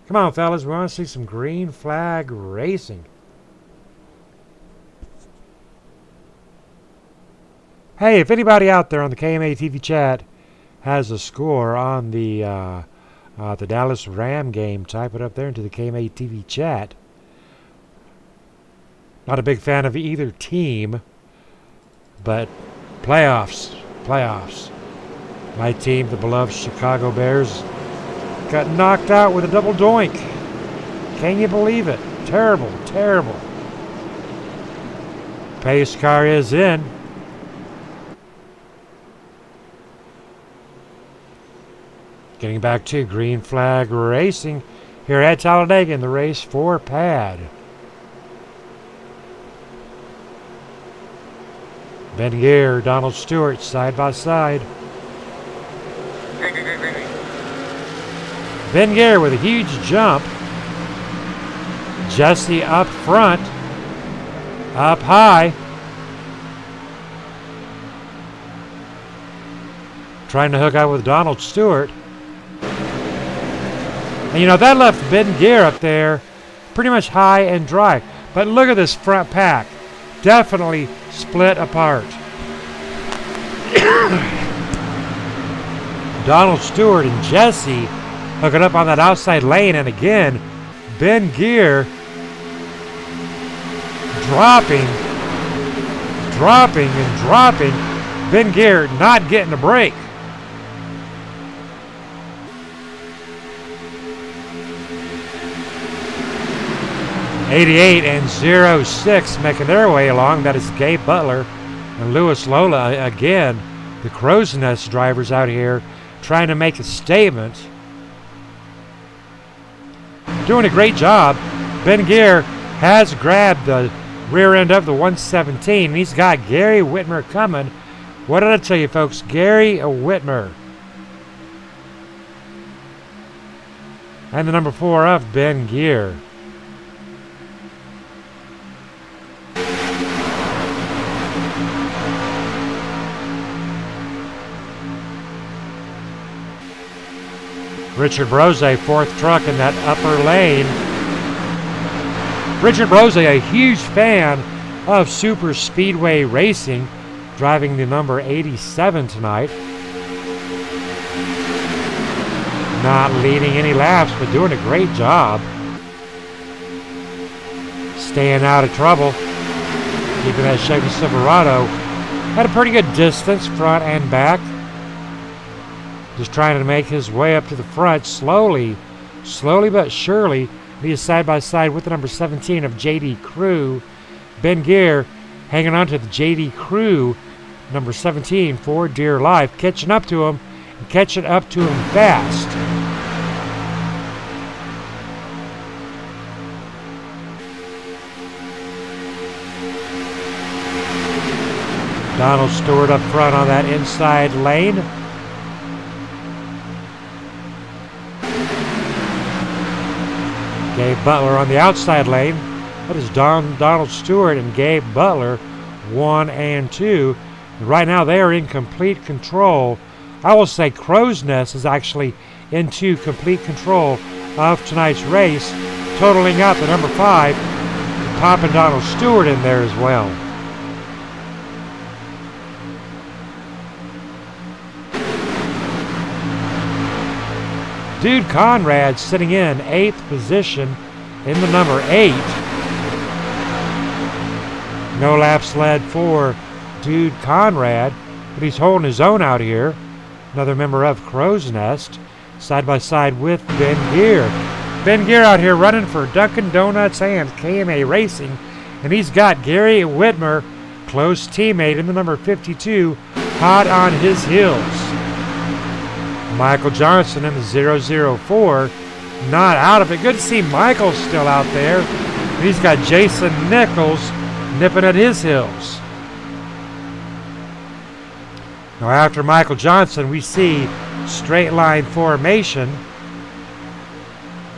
come on, fellas, we want to see some green flag racing. Hey, if anybody out there on the KMA TV chat has a score on the Dallas Ram game, type it up there into the KMA TV chat. Not a big fan of either team, but playoffs. My team, the beloved Chicago Bears, got knocked out with a double doink. Can you believe it? Terrible. Pace car is in. Getting back to green flag racing here at Talladega in the race for pad. Ben Gear, Donald Stewart, side by side. Ben Gear with a huge jump. Jesse up front, up high. Trying to hook up with Donald Stewart. And you know, that left Ben Gear up there pretty much high and dry. But look at this front pack. Definitely split apart. Donald Stewart and Jesse hooking up on that outside lane. And again, Ben Gear dropping. Ben Gear not getting a break. '88 and 06 making their way along. That is Gabe Butler and Lewis Lola. Again, the Crow's Nest drivers out here trying to make a statement doing a great job. Ben Gear has grabbed the rear end of the 117. He's got Gary Whitmer coming. What did I tell you, folks? Gary Whitmer. And the number 4 of Ben Gear. Richard Brose, 4th truck in that upper lane. Richard Brose, a huge fan of super speedway racing, driving the number 87 tonight. Not leading any laps, but doing a great job. Staying out of trouble. Keeping that Chevy Silverado at a pretty good distance, front and back. Just trying to make his way up to the front slowly but surely. He is side by side with the number 17 of JD Crew. Ben Gear hanging on to the JD Crew, number 17, for dear life. Catching up to him, and catching up to him fast. Donald Stewart up front on that inside lane. Gabe Butler on the outside lane. That is Donald Stewart and Gabe Butler, 1 and 2. And right now they are in complete control. I will say Crow's Nest is actually into complete control of tonight's race, totaling out the number 5, popping Donald Stewart in there as well. Dude Conrad sitting in 8th position in the number 8. No laps led for Dude Conrad, but he's holding his own out here. Another member of Crow's Nest, side by side with Ben Gear. Ben Gear out here running for Dunkin' Donuts and KMA Racing, and he's got Gary Whitmer, close teammate in the number 52, hot on his heels. Michael Johnson in the 004, not out of it. Good to see Michael still out there. He's got Jason Nichols nipping at his heels. Now after Michael Johnson, we see straight line formation.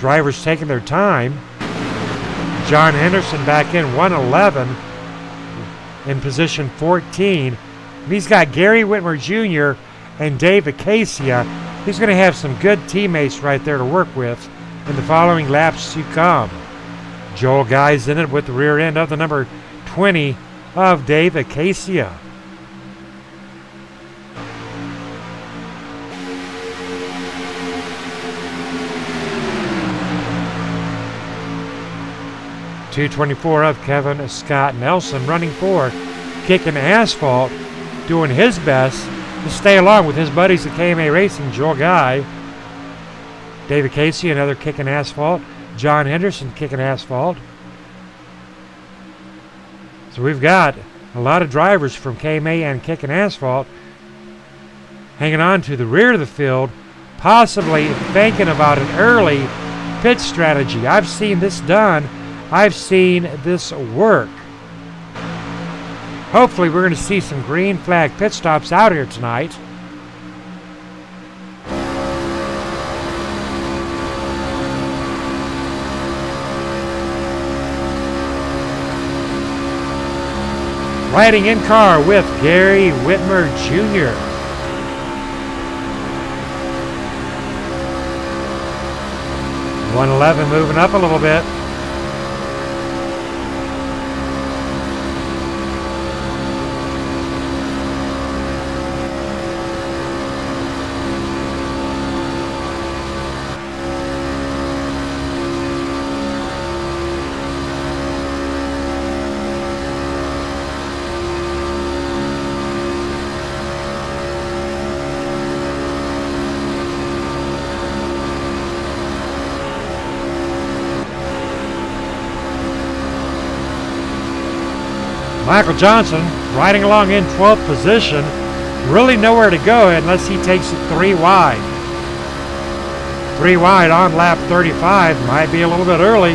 Drivers taking their time. John Henderson back in 111 in position 14. And he's got Gary Whitmer Jr. and Dave Acacia. He's going to have some good teammates right there to work with in the following laps to come. Joel Guy's in it with the rear end of the number 20 of Dave Acacia. .224 of Kevin Scott Nelson running for Kicking Asphalt, doing his best to stay along with his buddies at KMA Racing. Joel Guy, David Casey, another Kicking Asphalt, John Henderson Kicking Asphalt. So we've got a lot of drivers from KMA and Kicking Asphalt hanging on to the rear of the field, possibly thinking about an early pit strategy. I've seen this done. I've seen this work. Hopefully we're going to see some green flag pit stops out here tonight. Riding in car with Gary Whitmer Jr. .111 moving up a little bit. Michael Johnson riding along in 12th position, really nowhere to go unless he takes it 3 wide. 3 wide on lap 35. Might be a little bit early,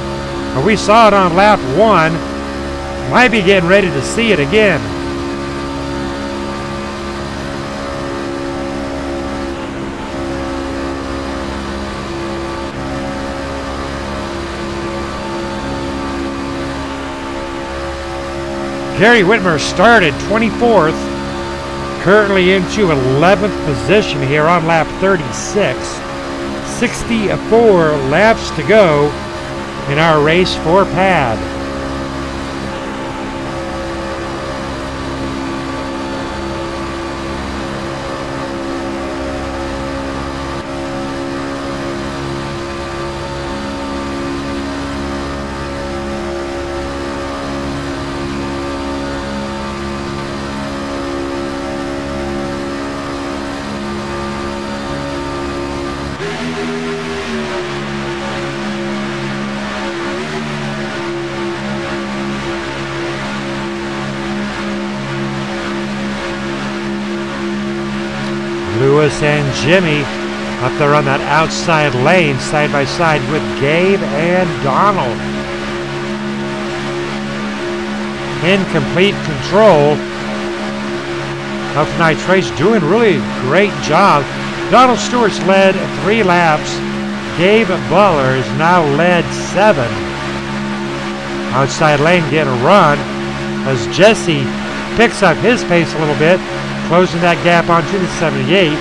but we saw it on lap 1. Might be getting ready to see it again. Gary Whitmer started 24th, currently into 11th position here on lap 36. 64 laps to go in our race for pad. Lewis and Jimmy up there on that outside lane, side by side with Gabe and Donald. In complete control of tonight's race, doing really great job. Donald Stewart's led 3 laps. Gabe Butler has now led 7. Outside lane getting a run as Jesse picks up his pace a little bit, closing that gap onto the 78.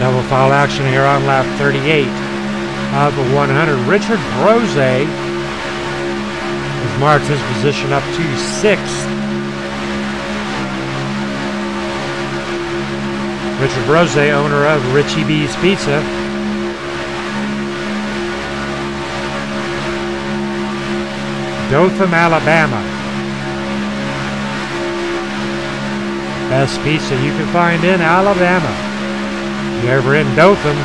Double foul action here on lap 38 of the 100. Richard Brose has marked his position up to 6th. Richard Brose, owner of Richie B's Pizza. Dothan, Alabama. Best pizza you can find in Alabama. If you're ever in Dothan,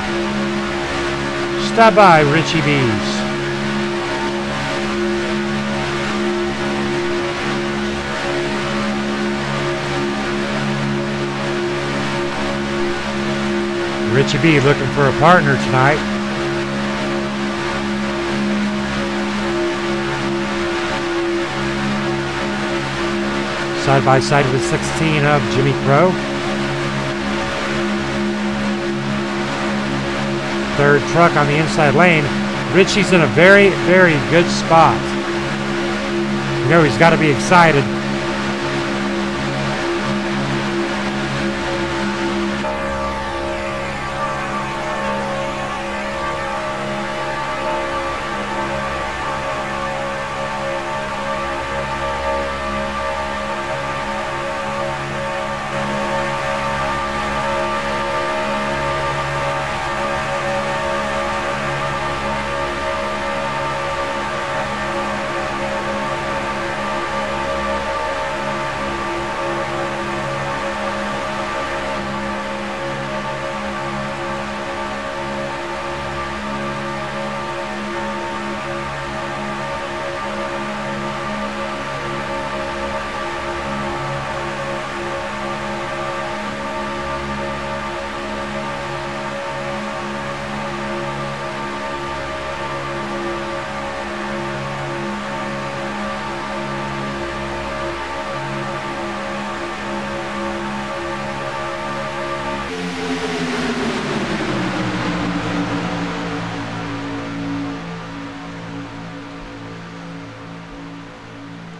stop by Richie B's. Richie B looking for a partner tonight. Side by side with 16 of Jimmy Crow. Third truck on the inside lane. Richie's in a very, very good spot. You know he's got to be excited.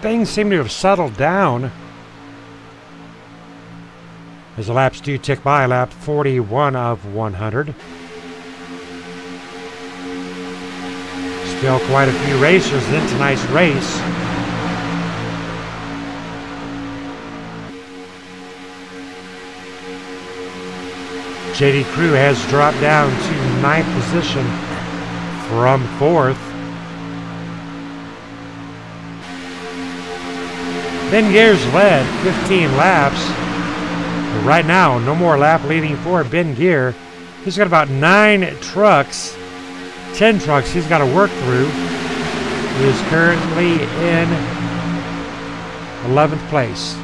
Things seem to have settled down as the laps do tick by. Lap 41 of 100. Still quite a few racers in tonight's race. JD Crew has dropped down to 9th position from 4th. Ben Gear's led 15 laps. But right now, no more lap leading for Ben Gear. He's got about 9 trucks, 10 trucks he's got to work through. He is currently in 11th place.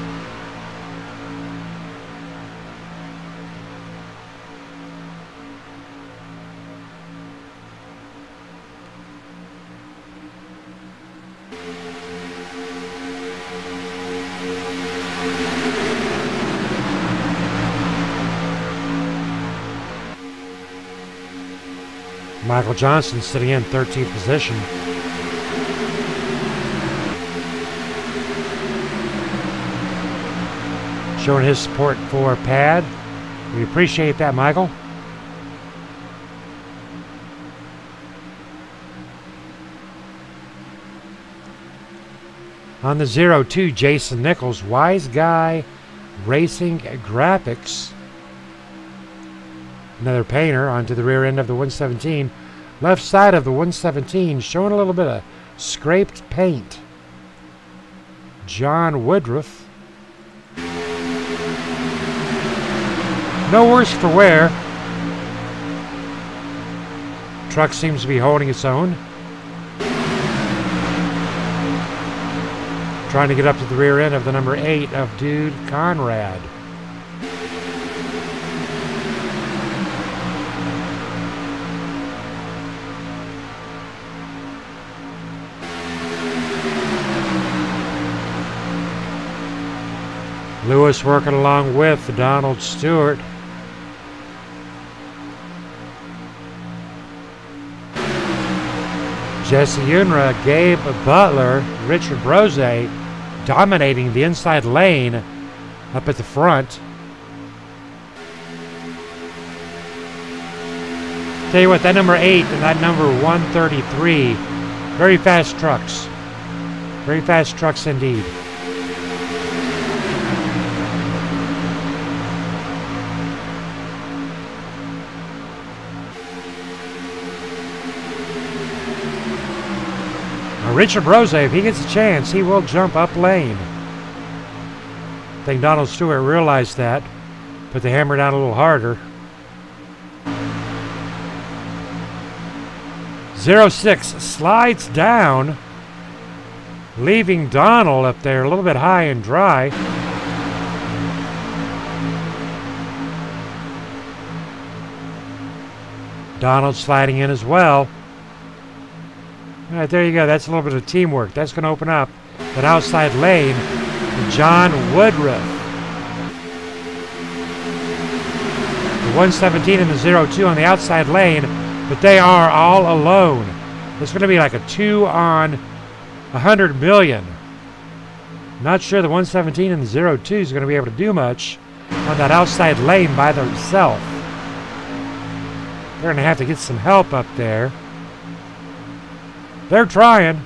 Michael Johnson sitting in 13th position. Showing his support for Pad. We appreciate that, Michael. On the 0-2, Jason Nichols, Wise Guy Racing Graphics. Another painter onto the rear end of the 117. Left side of the 117 showing a little bit of scraped paint. John Woodruff. No worse for wear. Truck seems to be holding its own. Trying to get up to the rear end of the number 8 of Dude Conrad. Lewis working along with Donald Stewart. Jesse Unra, Gabe Butler, Richard Brose dominating the inside lane up at the front. Tell you what, that number 8 and that number 133, very fast trucks. Very fast trucks indeed. Richard Brose, if he gets a chance, he will jump up lane. I think Donald Stewart realized that. Put the hammer down a little harder. 06 slides down, leaving Donald up there a little bit high and dry. Donald sliding in as well. All right, there you go. That's a little bit of teamwork. That's going to open up that outside lane for John Woodruff. The 117 and the 02 on the outside lane, but they are all alone. It's going to be like a 2 on 100 million. Not sure the 117 and the 02 is going to be able to do much on that outside lane by themselves. They're going to have to get some help up there. They're trying.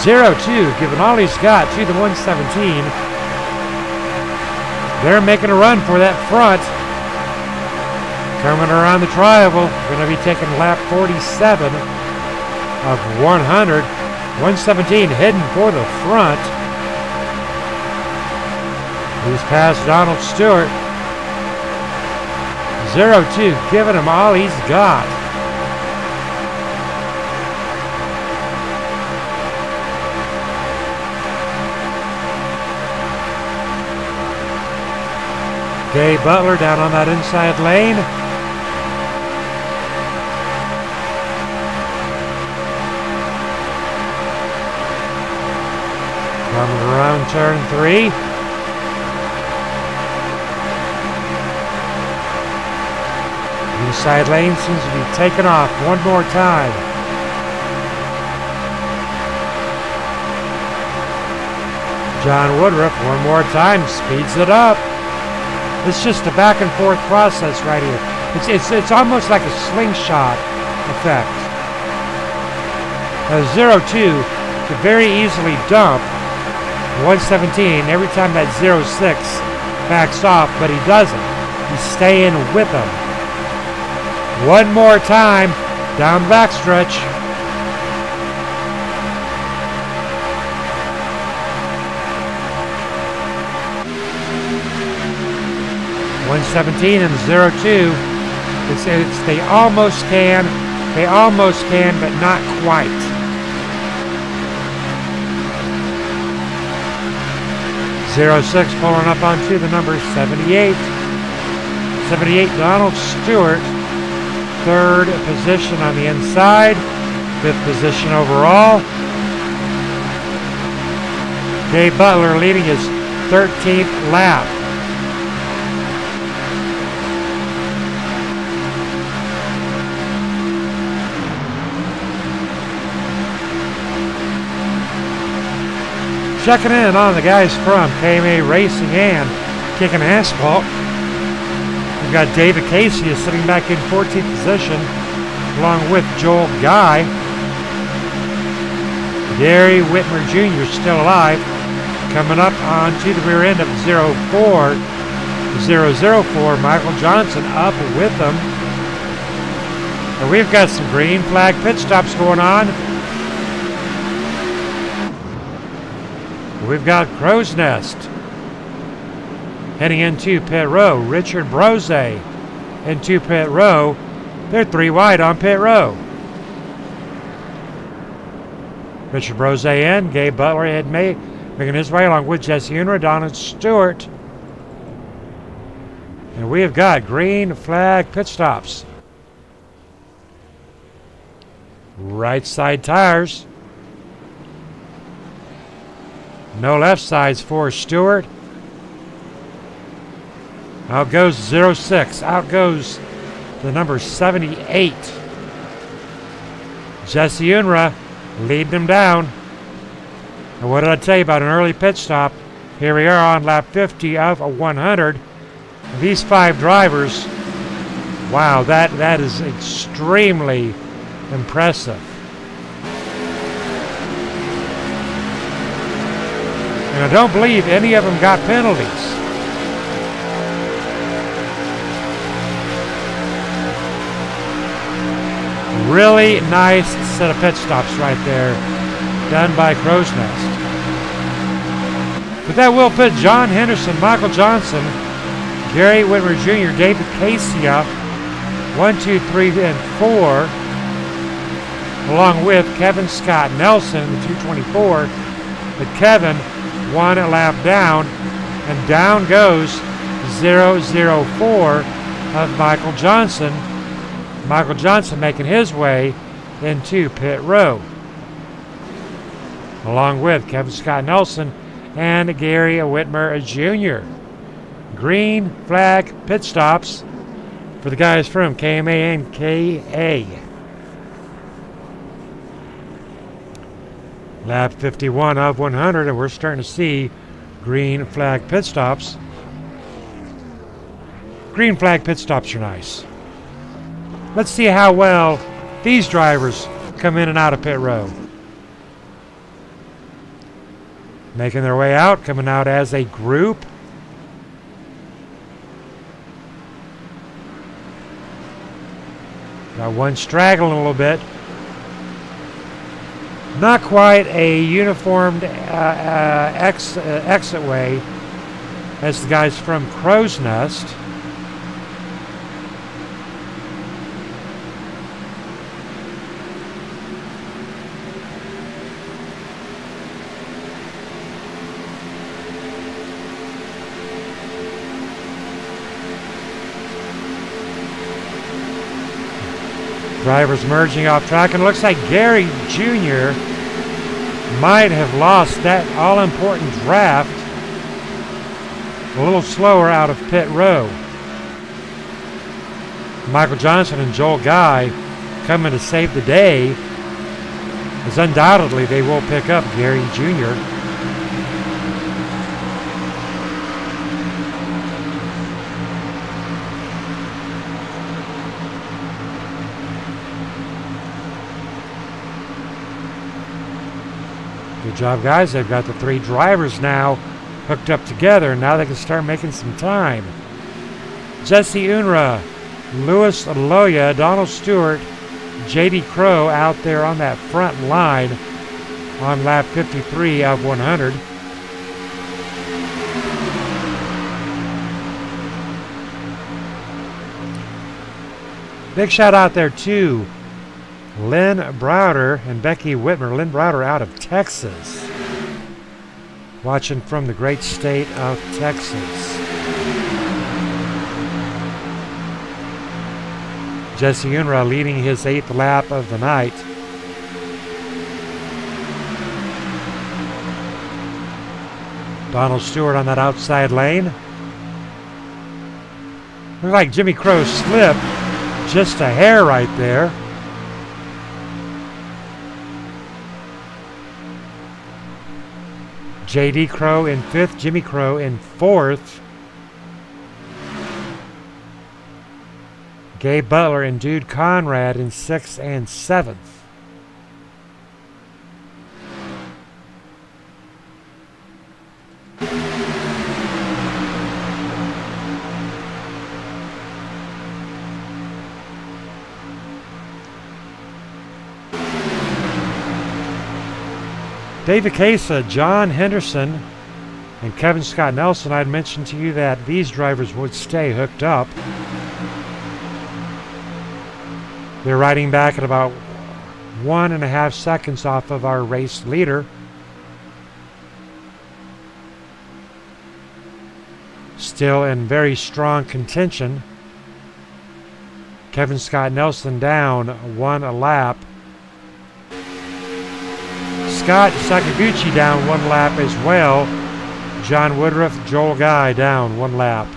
.02 giving all he's got to the 117. They're making a run for that front. Coming around the triangle, going to be taking lap 47 of 100. 117 heading for the front. He's past Donald Stewart. 02 giving him all he's got. Gabe Butler down on that inside lane. Coming around turn 3. Inside lane seems to be taken off one more time. John Woodruff, one more time, speeds it up. It's just a back and forth process right here. It's almost like a slingshot effect. 02 could very easily dump 117 every time that 06 backs off, but he doesn't. He's staying with him. One more time, down the backstretch. .117 and 02. They almost can, but not quite. .06 pulling up onto the number 78. 78 Donald Stewart, third position on the inside, fifth position overall. Dave Butler leading his 13th lap. Checking in on the guys from KMA Racing and Kicking Asphalt. We've got David Casey sitting back in 14th position, along with Joel Guy. Gary Whitmer Jr. still alive, coming up onto the rear end of 04. 004, Michael Johnson up with them. And we've got some green flag pit stops going on. We've got Crow's Nest heading into pit row. Richard Brose into pit row. They're 3 wide on pit row. Richard Brose in. Gabe Butler had making his way along with Jesse Unruh, Donald Stewart. And we have got green flag pit stops. Right side tires. No left sides for Stewart. Out goes 06. Out goes the number 78. Jesse Unruh leading them down. And what did I tell you about an early pit stop? Here we are on lap 50 of 100. These 5 drivers, wow, that is extremely impressive. And I don't believe any of them got penalties. Really nice set of pit stops right there, done by Crow's Nest. But that will put John Henderson, Michael Johnson, Gary Whitmer Jr., David Casey up 1, 2, 3, and 4, along with Kevin Scott Nelson, the 224. But Kevin, 1 lap down, and down goes 004 of Michael Johnson. Michael Johnson making his way into pit row, along with Kevin Scott Nelson and Gary Whitmer Jr. Green flag pit stops for the guys from KMA and KA. Lap 51 of 100, and we're starting to see green flag pit stops. Green flag pit stops are nice. Let's see how well these drivers come in and out of pit row. Making their way out, coming out as a group. Got one straggling a little bit. Not quite a uniformed exit way as the guys from Crow's Nest. Drivers merging off track, and it looks like Gary Jr. might have lost that all-important draft. A little slower out of pit row. Michael Johnson and Joel Guy coming to save the day, as undoubtedly they will pick up Gary Jr. Good job, guys. They've got the 3 drivers now hooked up together. Now they can start making some time. Jesse Unruh, Louis Loya, Donald Stewart, J.D. Crowe out there on that front line on lap 53 of 100. Big shout out there to Lynn Browder and Becky Whitmer. Lynn Browder out of Texas, watching from the great state of Texas. Jesse Unruh leading his 8th lap of the night. Donald Stewart on that outside lane. Looks like Jimmy Crowe slipped just a hair right there. J.D. Crowe in 5th, Jimmy Crowe in 4th. Gabe Butler and Dude Conrad in 6th and 7th. David Casa, John Henderson, and Kevin Scott Nelson. I'd mentioned to you that these drivers would stay hooked up. They're riding back at about 1.5 seconds off of our race leader. Still in very strong contention. Kevin Scott Nelson down 1 lap. Scott Sakaguchi down 1 lap as well. John Woodruff, Joel Guy down 1 lap.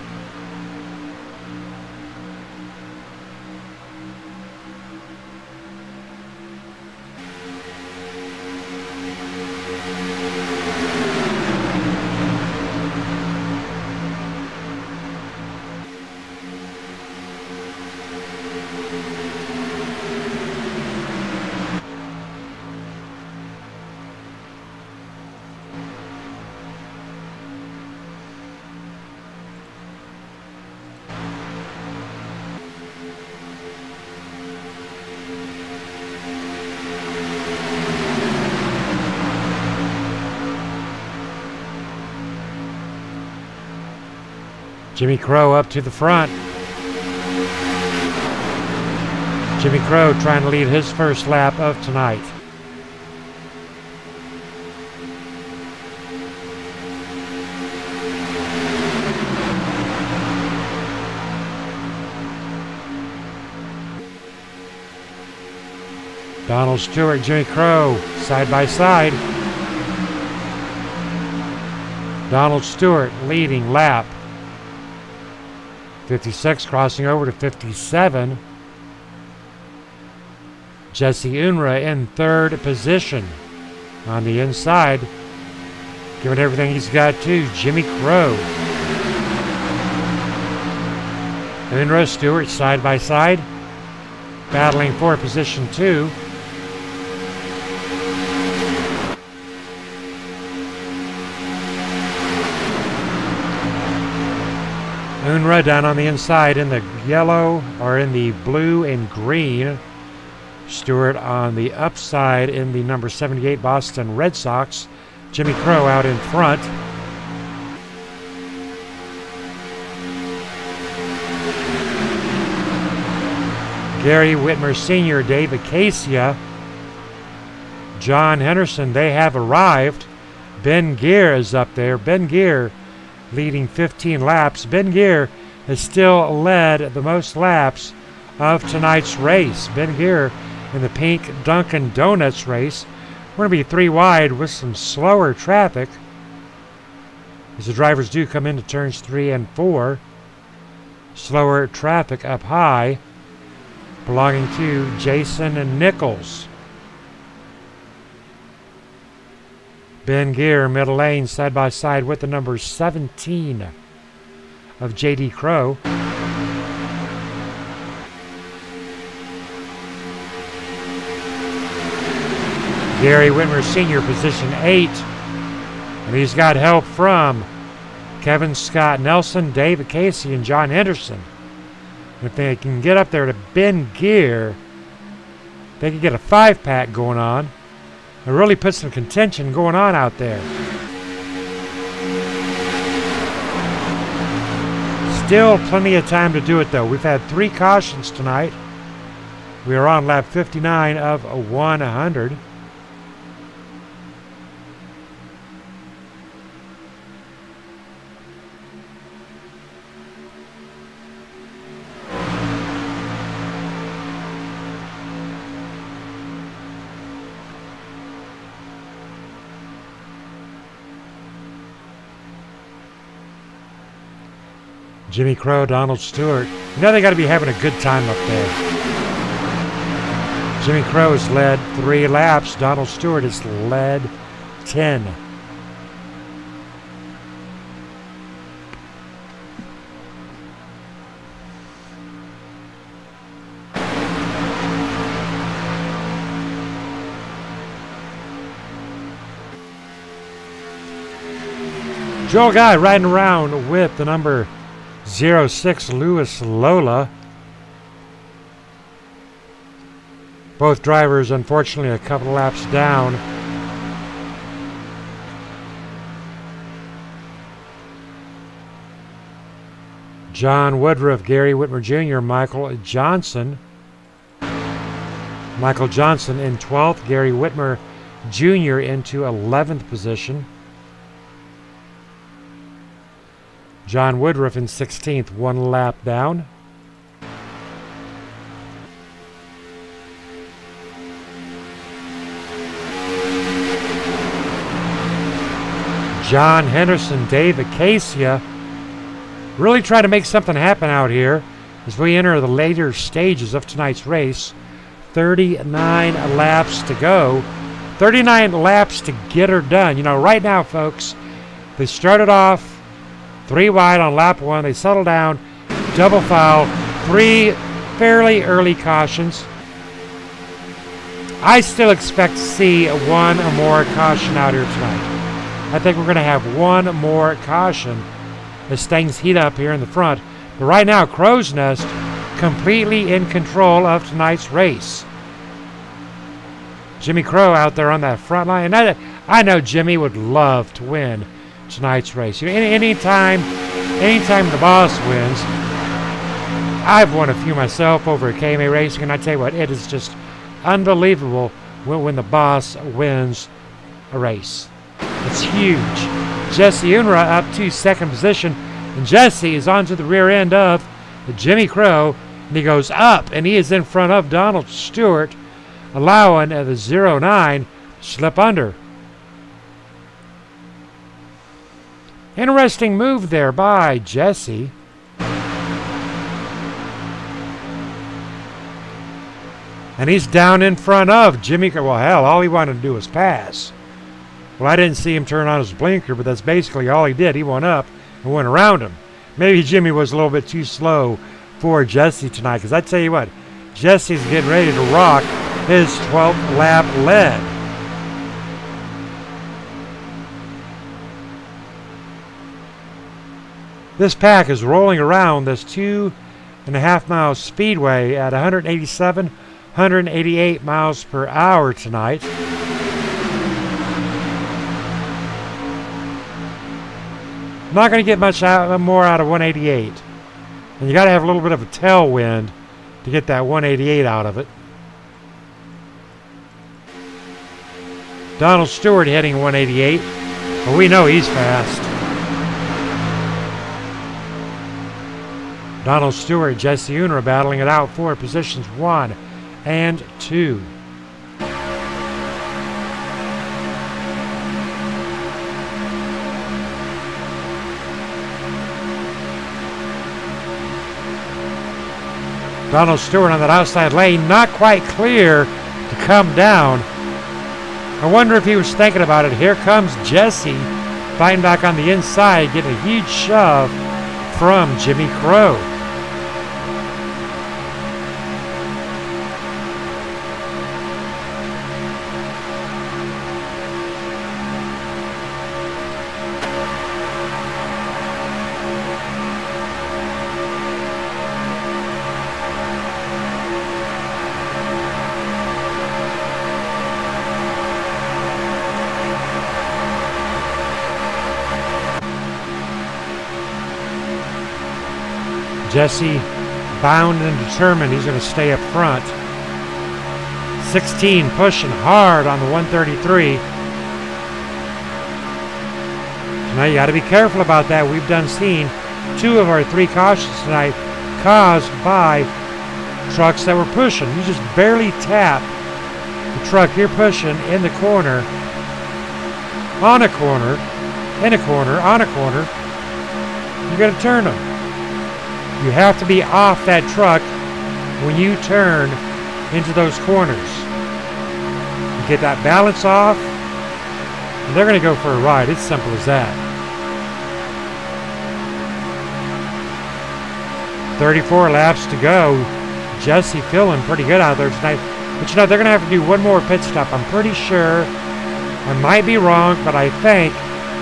Jimmy Crowe up to the front. Jimmy Crowe trying to lead his first lap of tonight. Donald Stewart, Jimmy Crowe, side by side. Donald Stewart leading lap 56, crossing over to 57. Jesse Unruh in 3rd position. On the inside, giving everything he's got to Jimmy Crowe. Unruh, Stewart side by side, battling for position 2. Unruh down on the inside in the yellow, or in the blue and green. Stewart on the upside in the number 78 Boston Red Sox. Jimmy Crowe out in front. Gary Whitmer Sr., Dave Acacia, John Henderson, they have arrived. Ben Gear is up there. Ben Gear leading 15 laps. Ben Gear has still led the most laps of tonight's race. Ben Gear in the pink Dunkin' Donuts race. We're going to be 3 wide with some slower traffic as the drivers do come into turns 3 and 4. Slower traffic up high belonging to Jason and Nichols. Ben Gear, middle lane, side by side with the number 17 of J.D. Crowe. Gary Whitmer Sr., position 8. And he's got help from Kevin Scott Nelson, David Casey, and John Henderson. If they can get up there to bend gear, they can get a 5-pack going on and really put some contention going on out there. Still plenty of time to do it, though. We've had 3 cautions tonight. We are on lap 59 of 100. Jimmy Crowe, Donald Stewart. You know they got to be having a good time up there. Jimmy Crowe has led 3 laps. Donald Stewart has led 10. Joel Guy riding around with the number 06 Lewis Lola. Both drivers, unfortunately, a couple laps down. John Woodruff, Gary Whitmer Jr., Michael Johnson. Michael Johnson in 12th, Gary Whitmer Jr. into 11th position. John Woodruff in 16th, 1 lap down. John Henderson, David Casey really try to make something happen out here as we enter the later stages of tonight's race. 39 laps to go. 39 laps to get her done. You know, right now, folks, they started off 3 wide on lap 1. They settle down, double foul, 3 fairly early cautions. I still expect to see 1 or more caution out here tonight. I think we're going to have 1 more caution as things heat up here in the front. But right now, Crow's Nest completely in control of tonight's race. Jimmy Crowe out there on that front line. And I know Jimmy would love to win tonight's race. You know, anytime the boss wins, I've won a few myself over at KMA Racing, and I tell you what, it is just unbelievable when the boss wins a race. It's huge. Jesse Unruh up to 2nd position, and Jesse is onto the rear end of Jimmy Crowe, and he goes up, and he is in front of Donald Stewart, allowing the 09 to slip under. Interesting move there by Jesse. And he's down in front of Jimmy. Well, hell, all he wanted to do was pass. Well, I didn't see him turn on his blinker, but that's basically all he did. He went up and went around him. Maybe Jimmy was a little bit too slow for Jesse tonight, because I tell you what, Jesse's getting ready to rock his 12th lap lead. This pack is rolling around this 2.5 mile speedway at 187, 188 miles per hour tonight. Not going to get much more out of 188. And you got to have a little bit of a tailwind to get that 188 out of it. Donald Stewart heading 188. But we know he's fast. Donald Stewart, Jesse Unruh battling it out for positions 1 and 2. Donald Stewart on that outside lane, not quite clear to come down. I wonder if he was thinking about it. Here comes Jesse fighting back on the inside, getting a huge shove from Jimmy Crowe. Jesse bound and determined he's going to stay up front. 16 pushing hard on the 133. Now you got to be careful about that. We've seen 2 of our 3 cautions tonight caused by trucks that were pushing. You just barely tap the truck you're pushing in the corner, on a corner, in a corner, on a corner. You're going to turn them. You have to be off that truck when you turn into those corners. You get that balance off, and they're going to go for a ride. It's simple as that. 34 laps to go. Jesse feeling pretty good out there tonight. But you know, they're going to have to do one more pit stop. I'm pretty sure. I might be wrong, but I think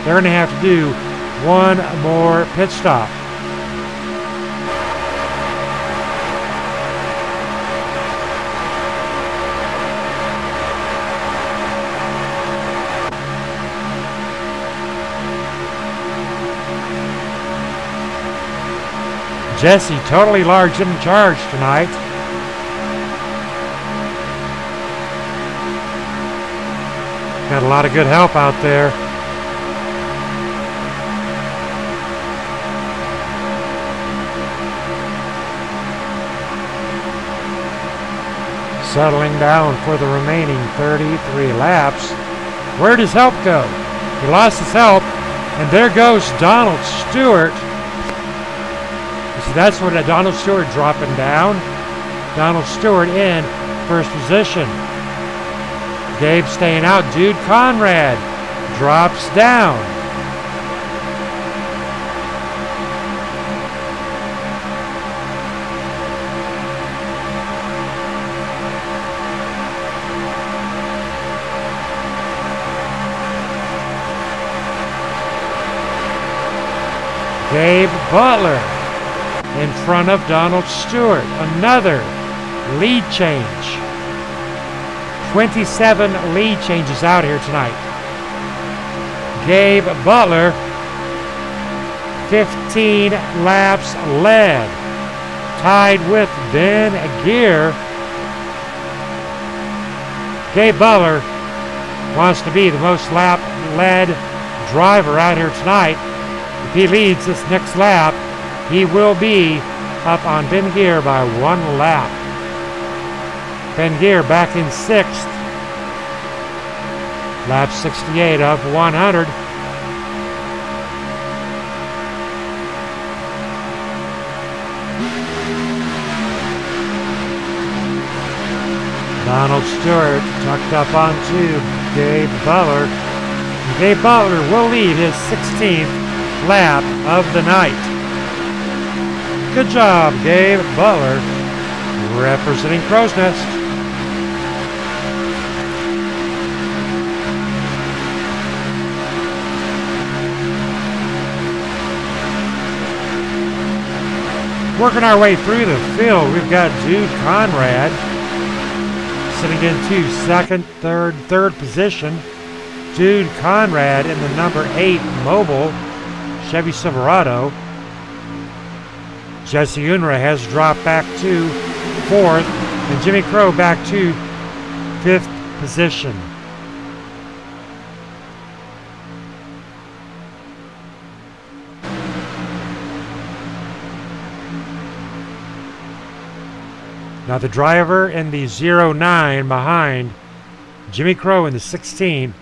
they're going to have to do one more pit stop. Jesse totally large in charge tonight. Got a lot of good help out there. Settling down for the remaining 33 laps. Where does help go? He lost his help, and there goes Donald Stewart. So that's what Donald Stewart dropping down. Donald Stewart in first position. Gabe staying out. Dude Conrad drops down. Gabe Butler in front of Donald Stewart. Another lead change. 27 lead changes out here tonight. Gabe Butler, 15 laps led. Tied with Ben Gear. Gabe Butler wants to be the most lap led driver out here tonight. If he leads this next lap, he will be up on Ben Gear by 1 lap. Ben Gear back in 6th. Lap 68 of 100. Donald Stewart tucked up onto Gabe Butler. Gabe Butler will lead his 16th lap of the night. Good job, Gabe Butler, representing Crow's Nest. Working our way through the field, we've got Dude Conrad sitting into second, third position. Dude Conrad in the number 8 Mobile Chevy Silverado. Jesse Unruh has dropped back to 4th, and Jimmy Crow back to 5th position. Now the driver in the 09 behind Jimmy Crow in the 16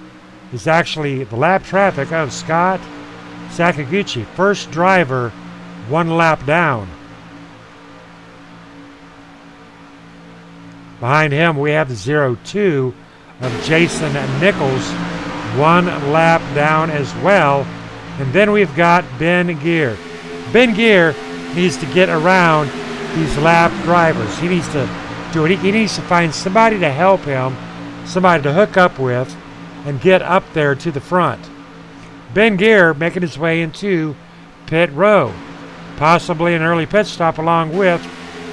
is actually the lap traffic of Scott Sakaguchi. First driver 1 lap down. Behind him we have the 02 of Jason Nichols, 1 lap down as well. And then we've got Ben Gear. Ben Gear needs to get around these lap drivers. He needs to do it. He needs to find somebody to help him, somebody to hook up with, and get up there to the front. Ben Gear making his way into pit row. Possibly an early pit stop along with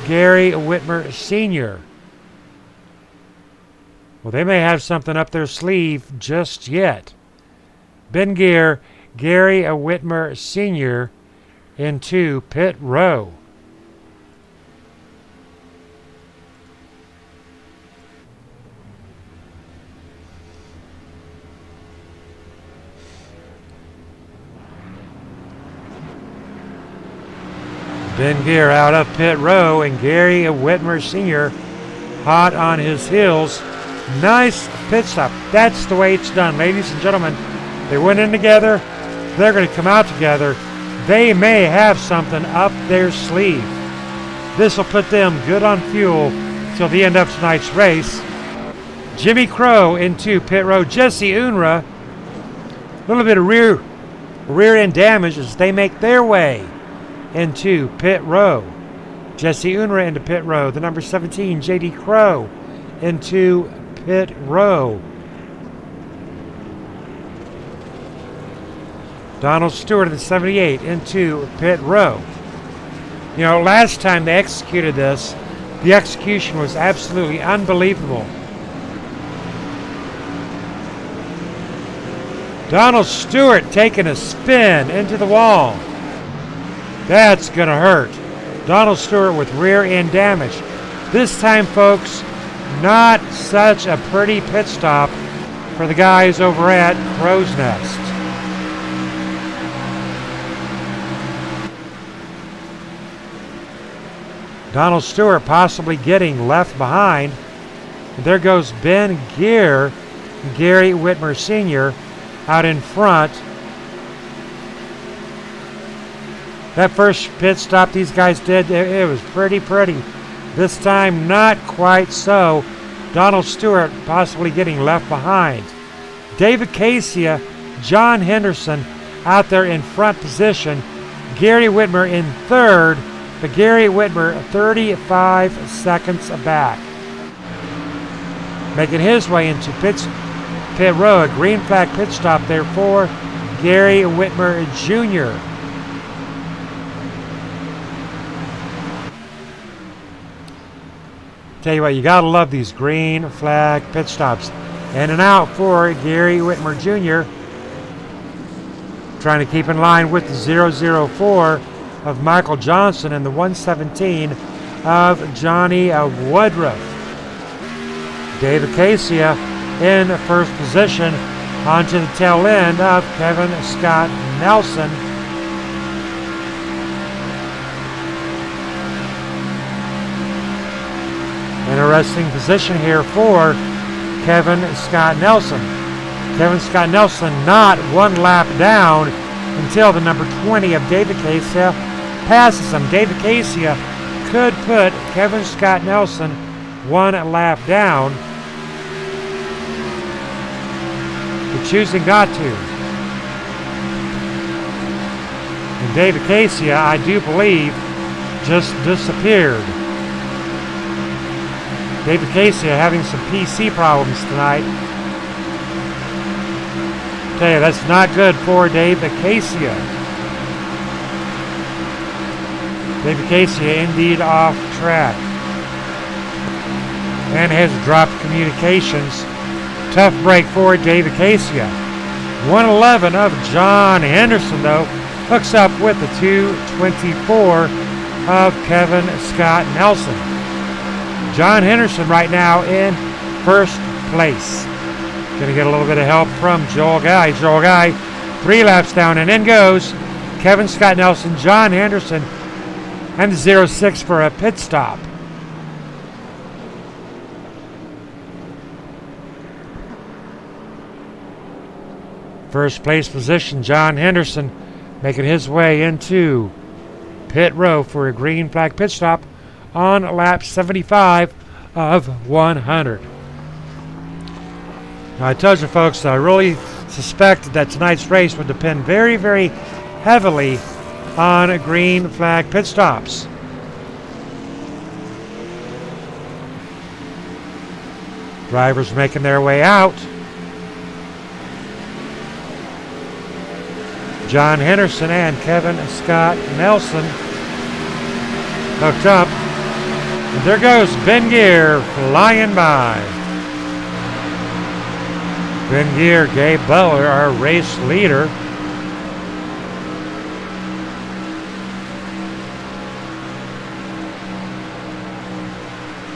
Gary Whitmer Sr. Well, they may have something up their sleeve just yet. Ben Gear, Gary Whitmer Sr. into pit row. Ben Gear out of pit row, and Gary Whitmer Sr. hot on his heels. Nice pit stop. That's the way it's done, ladies and gentlemen. They went in together. They're going to come out together. They may have something up their sleeve. This will put them good on fuel till the end of tonight's race. Jimmy Crow into pit road. Jesse Unruh, a little bit of rear end damage as they make their way into pit row. Jesse Unruh into pit row. The number 17, J.D. Crow, into pit row. Donald Stewart of the 78 into pit row. You know, last time they executed this, the execution was absolutely unbelievable. Donald Stewart taking a spin into the wall. That's going to hurt. Donald Stewart with rear end damage. This time, folks, not such a pretty pit stop for the guys over at Crow's Nest. Donald Stewart possibly getting left behind. And there goes Ben Gear and Gary Whitmer Sr. out in front. That first pit stop these guys did, it was pretty. This time, not quite so. Donald Stewart possibly getting left behind. David Casey, John Henderson out there in front position. Gary Whitmer in third, but Gary Whitmer 35 seconds back. Making his way into pit row, a green flag pit stop there for Gary Whitmer Jr. Tell you what, you gotta love these green flag pit stops. In and out for Gary Whitmer Jr. Trying to keep in line with the 004 of Michael Johnson and the 117 of Johnny Woodruff. David Casey in first position onto the tail end of Kevin Scott Nelson. Interesting position here for Kevin Scott Nelson. Kevin Scott Nelson not one lap down until the number 20 of David Casey passes him. David Casey could put Kevin Scott Nelson one lap down, but choosing not to. And David Casey, I do believe, just disappeared. David Casey having some PC problems tonight. Tell you, that's not good for David Casey. David Casey indeed off track and has dropped communications. Tough break for David Casey. 111 of John Henderson, though, hooks up with the 224 of Kevin Scott Nelson. John Henderson right now in first place. Going to get a little bit of help from Joel Guy. Joel Guy 3 laps down, and in goes Kevin Scott Nelson, John Henderson, and the 06 for a pit stop. First place position, John Henderson making his way into pit row for a green flag pit stop on lap 75 of 100. Now, I told you folks that I really suspected that tonight's race would depend very, very heavily on green flag pit stops. Drivers making their way out. John Henderson and Kevin Scott Nelson hooked up. And there goes Ben Gear flying by. Ben Gear, Gabe Butler, our race leader.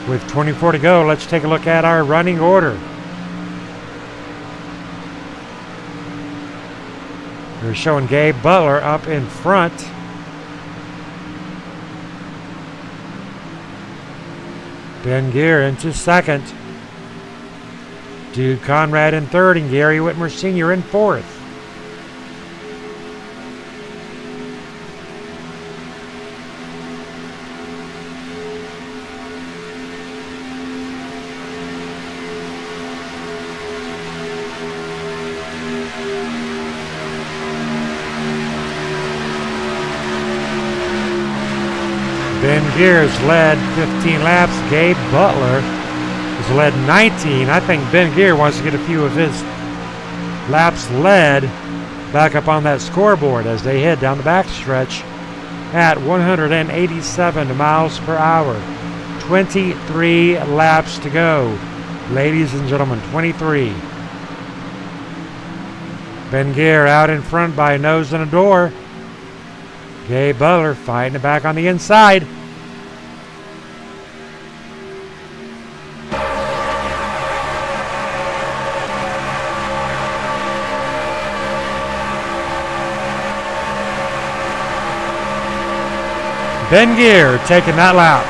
With 24 to go, let's take a look at our running order. We're showing Gabe Butler up in front. Ben Gear into second. Dude Conrad in third and Gary Whitmer Sr. in fourth. Ben Gears led 15 laps. Gabe Butler has led 19. I think Ben Gear wants to get a few of his laps led back up on that scoreboard as they head down the backstretch at 187 miles per hour. 23 laps to go. Ladies and gentlemen, 23. Ben Gear out in front by a nose and a door. Gabe Butler fighting it back on the inside. Ben Gear taking that lap.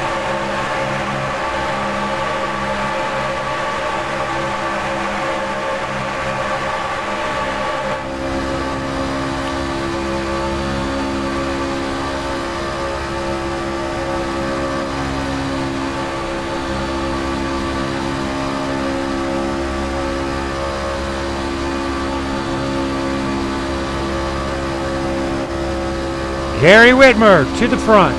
Gary Whitmer to the front.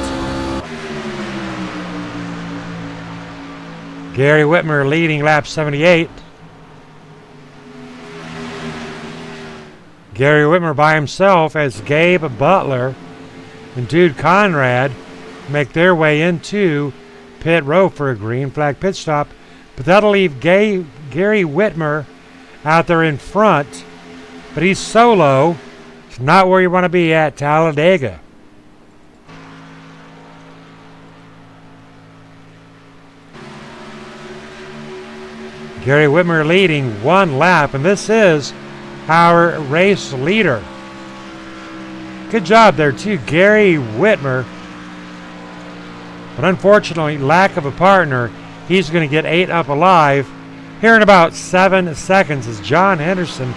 Gary Whitmer leading lap 78. Gary Whitmer by himself as Gabe Butler and Dude Conrad make their way into pit row for a green flag pit stop. But that'll leave Gary Whitmer out there in front. But he's solo. It's not where you want to be at Talladega. Gary Whitmer leading one lap, and this is our race leader. Good job there too, Gary Whitmer. But unfortunately, lack of a partner, he's going to get 8 up alive here in about 7 seconds as John Henderson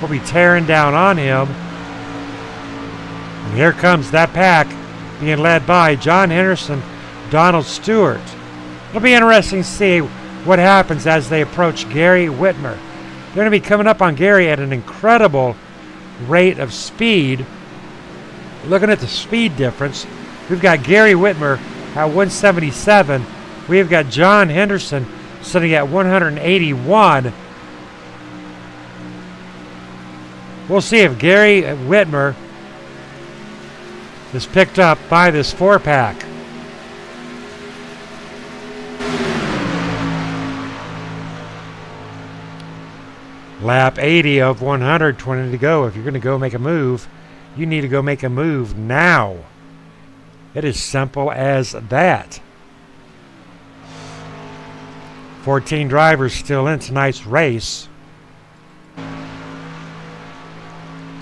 will be tearing down on him. And here comes that pack being led by John Henderson, Donald Stewart. It'll be interesting to see what happens as they approach Gary Whitmer. They're going to be coming up on Gary at an incredible rate of speed. Looking at the speed difference, we've got Gary Whitmer at 177. We've got John Henderson sitting at 181. We'll see if Gary Whitmer is picked up by this 4-pack. Lap 80 of 120 to go. If you're going to go make a move, you need to go make a move now. It is simple as that. 14 drivers still in tonight's race. A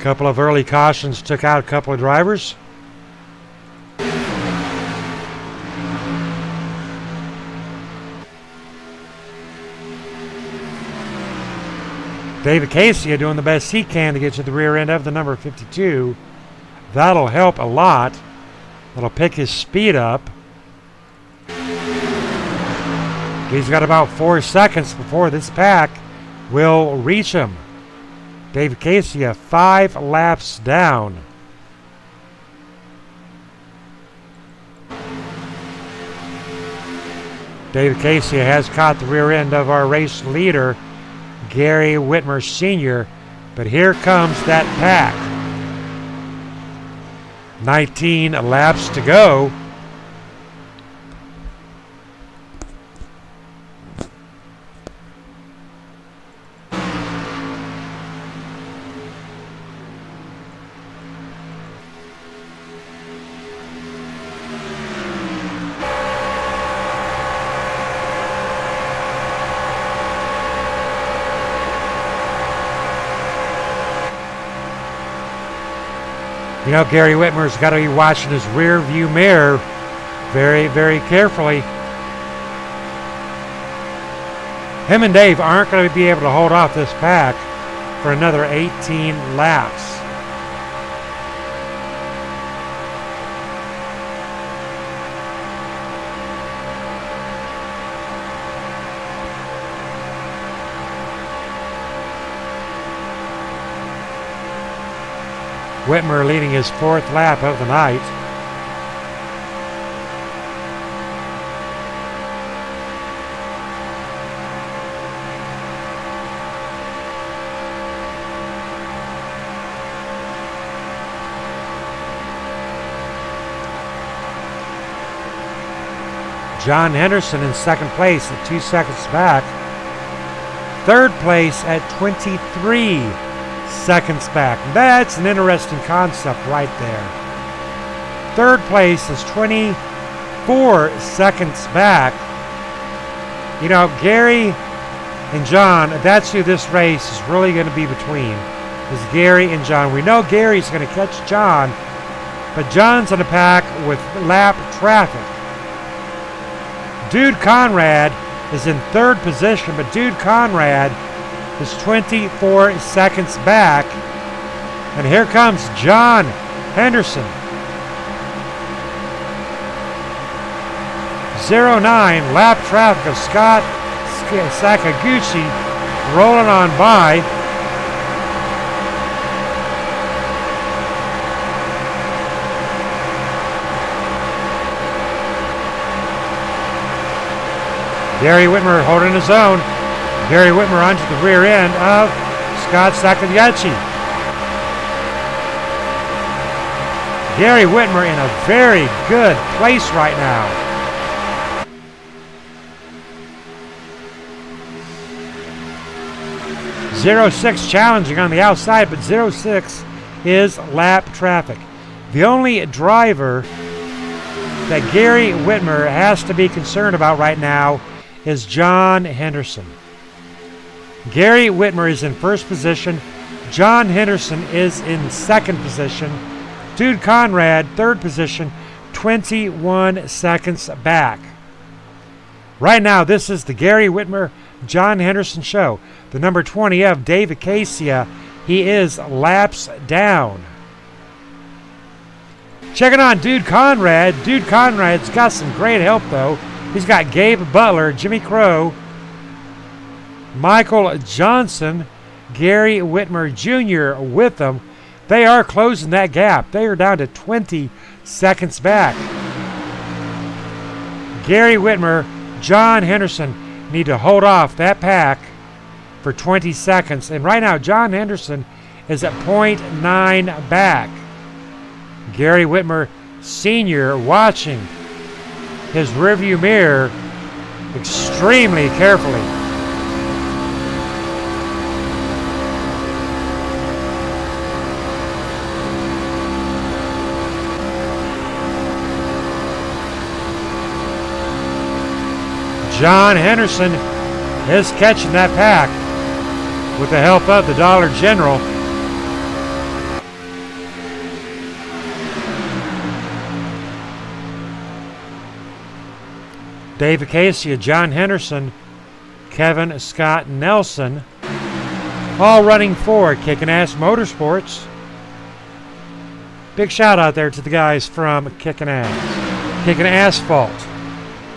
couple of early cautions took out a couple of drivers. David Casey doing the best he can to get to the rear end of the number 52. That'll help a lot. That'll pick his speed up. He's got about 4 seconds before this pack will reach him. David Casey 5 laps down. David Casey has caught the rear end of our race leader, Gary Whitmer Sr., but here comes that pack. 19 laps to go. You know, Gary Whitmer's got to be watching his rear view mirror very, very carefully. Him and Dave aren't going to be able to hold off this pack for another 18 laps. Whitmer leading his 4th lap of the night. John Henderson in 2nd place at 2 seconds back. 3rd place at 23 seconds back. That's an interesting concept right there. 3rd place is 24 seconds back. You know, Gary and John, that's who this race is really going to be between, is Gary and John. We know Gary's going to catch John, but John's in a pack with lap traffic. Dude Conrad is in 3rd position, but Dude Conrad is 24 seconds back. And here comes John Henderson. 09 lap traffic of Scott Sakaguchi rolling on by. Gary Whitmer holding his own. Gary Whitmer onto the rear end of Scott Sakaguchi. Gary Whitmer in a very good place right now. .06 challenging on the outside, but .06 is lap traffic. The only driver that Gary Whitmer has to be concerned about right now is John Henderson. Gary Whitmer is in 1st position. John Henderson is in 2nd position. Dude Conrad, 3rd position, 21 seconds back. Right now, this is the Gary Whitmer, John Henderson show. The number 20 of Dave Acacia, he is laps down. Checking on Dude Conrad. Dude Conrad's got some great help, though. He's got Gabe Butler, Jimmy Crow, Michael Johnson, Gary Whitmer Jr. with them. They are closing that gap. They are down to 20 seconds back. Gary Whitmer, John Henderson need to hold off that pack for 20 seconds. And right now, John Henderson is at 0.9 back. Gary Whitmer Sr. watching his rearview mirror extremely carefully. John Henderson is catching that pack with the help of the Dollar General. Dave Acacia, John Henderson, Kevin Scott Nelson, all running for Kickin' Ass Motorsports. Big shout out there to the guys from Kickin' Ass, Kickin' Asphalt,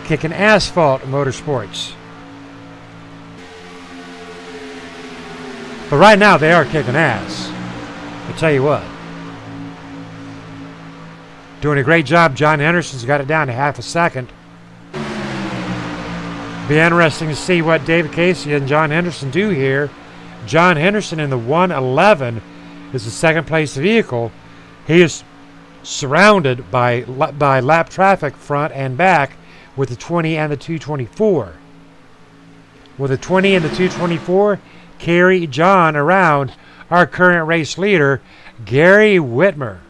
Kickin' Asphalt Motorsports. But right now they are kicking ass. I'll tell you what. Doing a great job. John Henderson's got it down to half a second. Be interesting to see what Dave Acacia and John Henderson do here. John Henderson in the 111 is the 2nd place vehicle. He is surrounded by lap traffic front and back with the 20 and the 224. With the 20 and the 224, carry John around our current race leader, Gary Whitmer.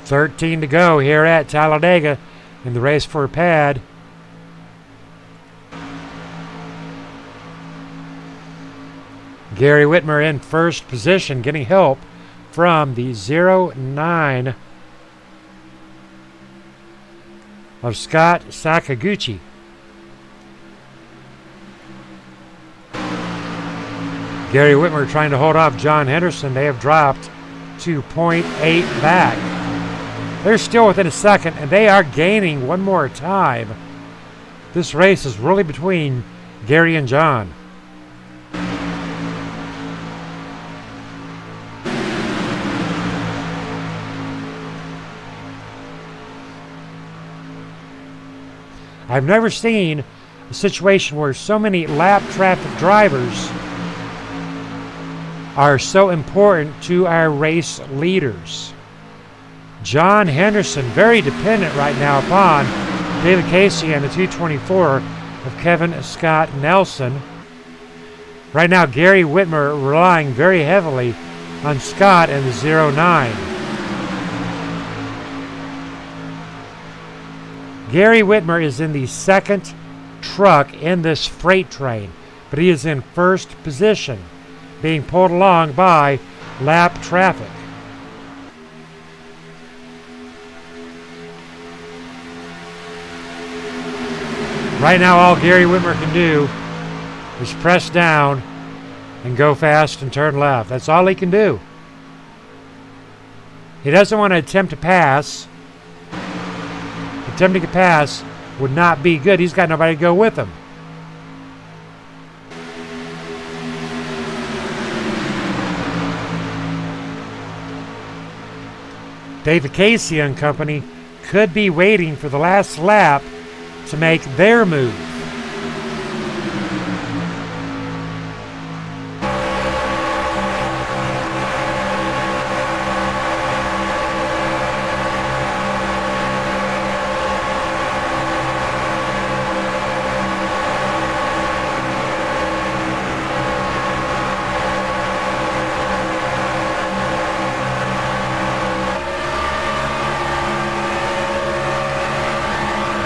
.13 to go here at Talladega in the race for a pad. Gary Whitmer in first position, getting help from the 09 of Scott Sakaguchi. Gary Whitmer trying to hold off John Henderson. They have dropped to 0.8 back. They're still within a second, and they are gaining one more time. This race is really between Gary and John. I've never seen a situation where so many lap traffic drivers are so important to our race leaders. John Henderson, very dependent right now upon David Casey and the 224 of Kevin Scott Nelson. Right now, Gary Whitmer relying very heavily on Scott and the 09. Gary Whitmer is in the second truck in this freight train, but he is in first position, being pulled along by lap traffic. Right now, all Gary Whitmer can do is press down and go fast and turn left. That's all he can do. He doesn't want to attempt to pass. Attempting to pass would not be good. He's got nobody to go with him. David Casey and company could be waiting for the last lap to make their move.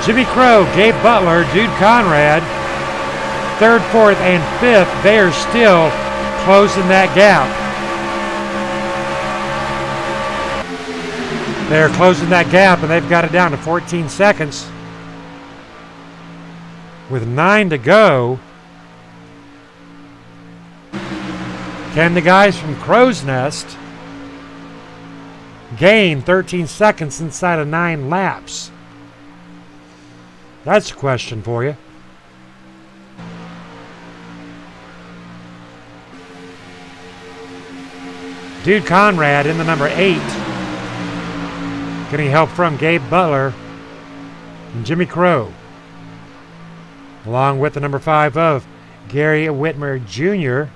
Jimmy Crow, Gabe Butler, Dude Conrad, third, fourth, and fifth, they are still closing that gap. They're closing that gap, and they've got it down to 14 seconds. With 9 to go, can the guys from Crow's Nest gain 13 seconds inside of 9 laps? That's a question for you. Dude Conrad in the number 8. Getting help from Gabe Butler and Jimmy Crow. Along with the number 5 of Gary Whitmer Jr.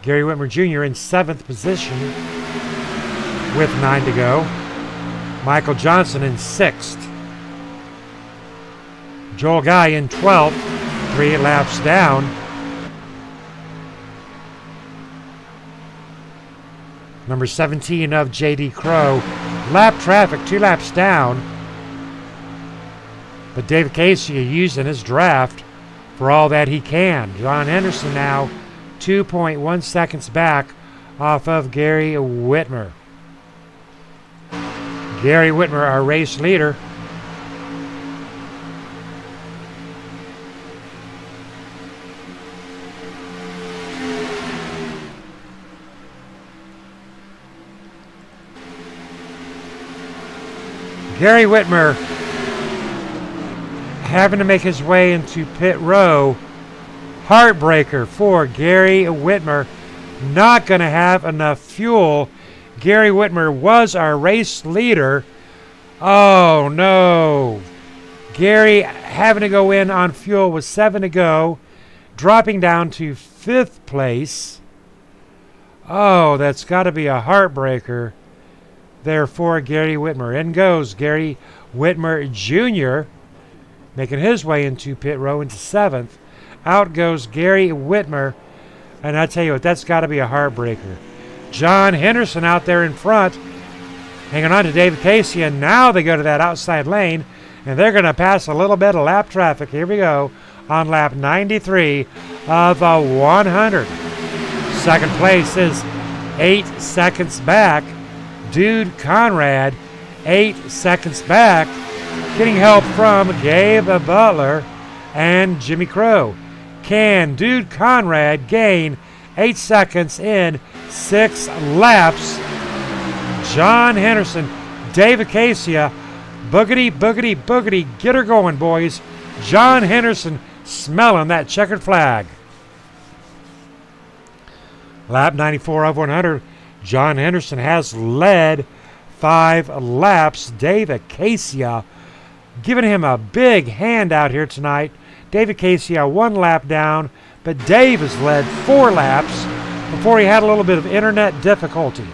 Gary Whitmer Jr. in 7th position with 9 to go. Michael Johnson in 6th. Joel Guy in 12th, 3 laps down. Number 17 of J.D. Crow. Lap traffic, 2 laps down. But David Casey using his draft for all that he can. John Henderson now 2.1 seconds back off of Gary Whitmer. Gary Whitmer, our race leader. Gary Whitmer having to make his way into pit row. Heartbreaker for Gary Whitmer. Not going to have enough fuel. Gary Whitmer was our race leader. Oh no. Gary having to go in on fuel with 7 to go. Dropping down to 5th place. Oh, that's got to be a heartbreaker there for Gary Whitmer. In goes Gary Whitmer Jr. making his way into pit row into 7th. Out goes Gary Whitmer. And I tell you what, that's got to be a heartbreaker. John Henderson out there in front, hanging on to David Casey. And now they go to that outside lane, and they're going to pass a little bit of lap traffic. Here we go on lap 93 of 100. Second place is 8 seconds back. Dude Conrad, 8 seconds back, getting help from Gabe Butler and Jimmy Crow. Can Dude Conrad gain 8 seconds in 6 laps? John Henderson, Dave Acacia, boogity, boogity, boogity, get her going, boys. John Henderson smelling that checkered flag. Lap 94 of 100. John Henderson has led 5 laps. Dave Acacia giving him a big hand out here tonight. Dave Acacia 1 lap down, but Dave has led 4 laps before he had a little bit of internet difficulty.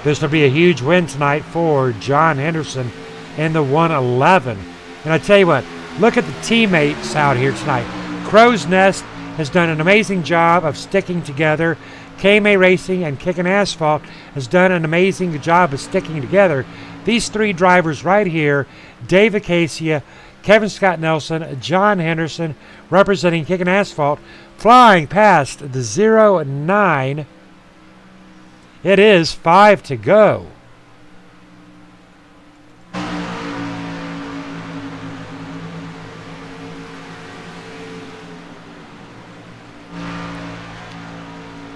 This will be a huge win tonight for John Henderson in the 111. And I tell you what, look at the teammates out here tonight. Crow's Nest has done an amazing job of sticking together. KMA Racing and Kickin' Asphalt has done an amazing job of sticking together. These 3 drivers right here, Dave Acacia, Kevin Scott Nelson, John Henderson, representing Kickin' Asphalt, flying past the 0-9. It is 5 to go.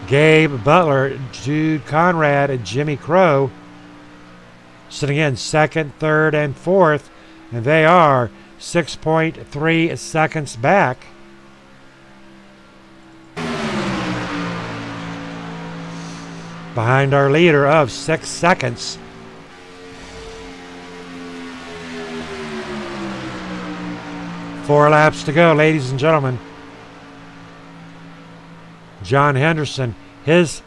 Gabe Butler, Dude Conrad, and Jimmy Crow sitting in 2nd, 3rd, and 4th, and they are 6.3 seconds back. Behind our leader of 6 seconds. Four laps to go, ladies and gentlemen. John Henderson, his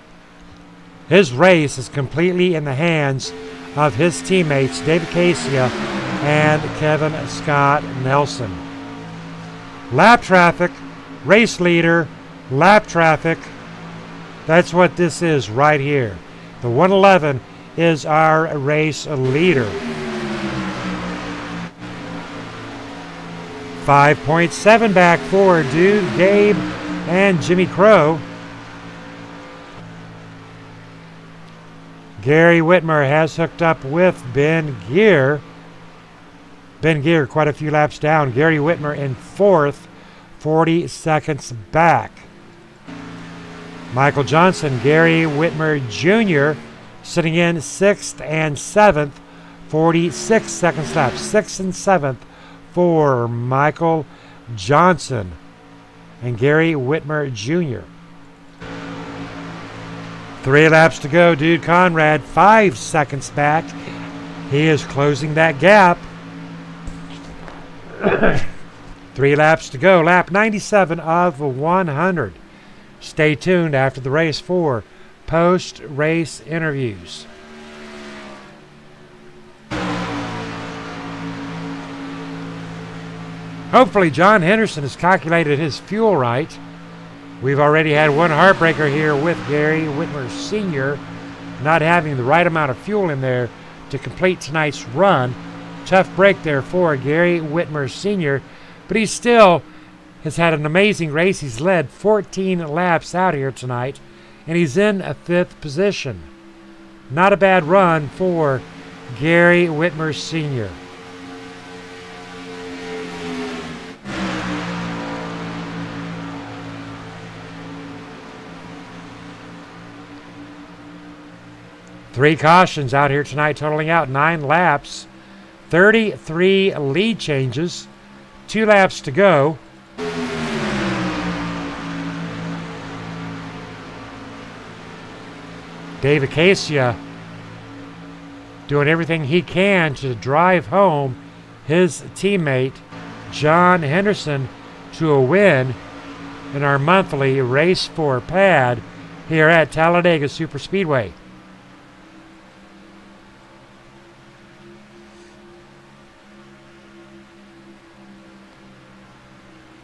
race is completely in the hands of his teammates, Dave Acacia and Kevin Scott Nelson. Lap traffic, race leader, lap traffic. That's what this is right here. The 111 is our race leader. 5.7 back for Dude, Gabe, and Jimmy Crow. Gary Whitmer has hooked up with Ben Gear. Ben Gear quite a few laps down. Gary Whitmer in 4th, 40 seconds back. Michael Johnson, Gary Whitmer Jr. sitting in 6th and 7th, 46 seconds left. 6th and 7th for Michael Johnson and Gary Whitmer Jr. 3 laps to go. Dude Conrad, 5 seconds back. He is closing that gap. 3 laps to go. Lap 97 of 100. Stay tuned after the race for post-race interviews. Hopefully John Henderson has calculated his fuel right. We've already had one heartbreaker here with Gary Whitmer Sr. not having the right amount of fuel in there to complete tonight's run. Tough break there for Gary Whitmer Sr., but he still has had an amazing race. He's led 14 laps out here tonight, and he's in a 5th position. Not a bad run for Gary Whitmer Sr. Three cautions out here tonight, totaling out 9 laps. 33 lead changes. 2 laps to go. Dave Acacia doing everything he can to drive home his teammate John Henderson to a win in our monthly Race for Pad here at Talladega Superspeedway.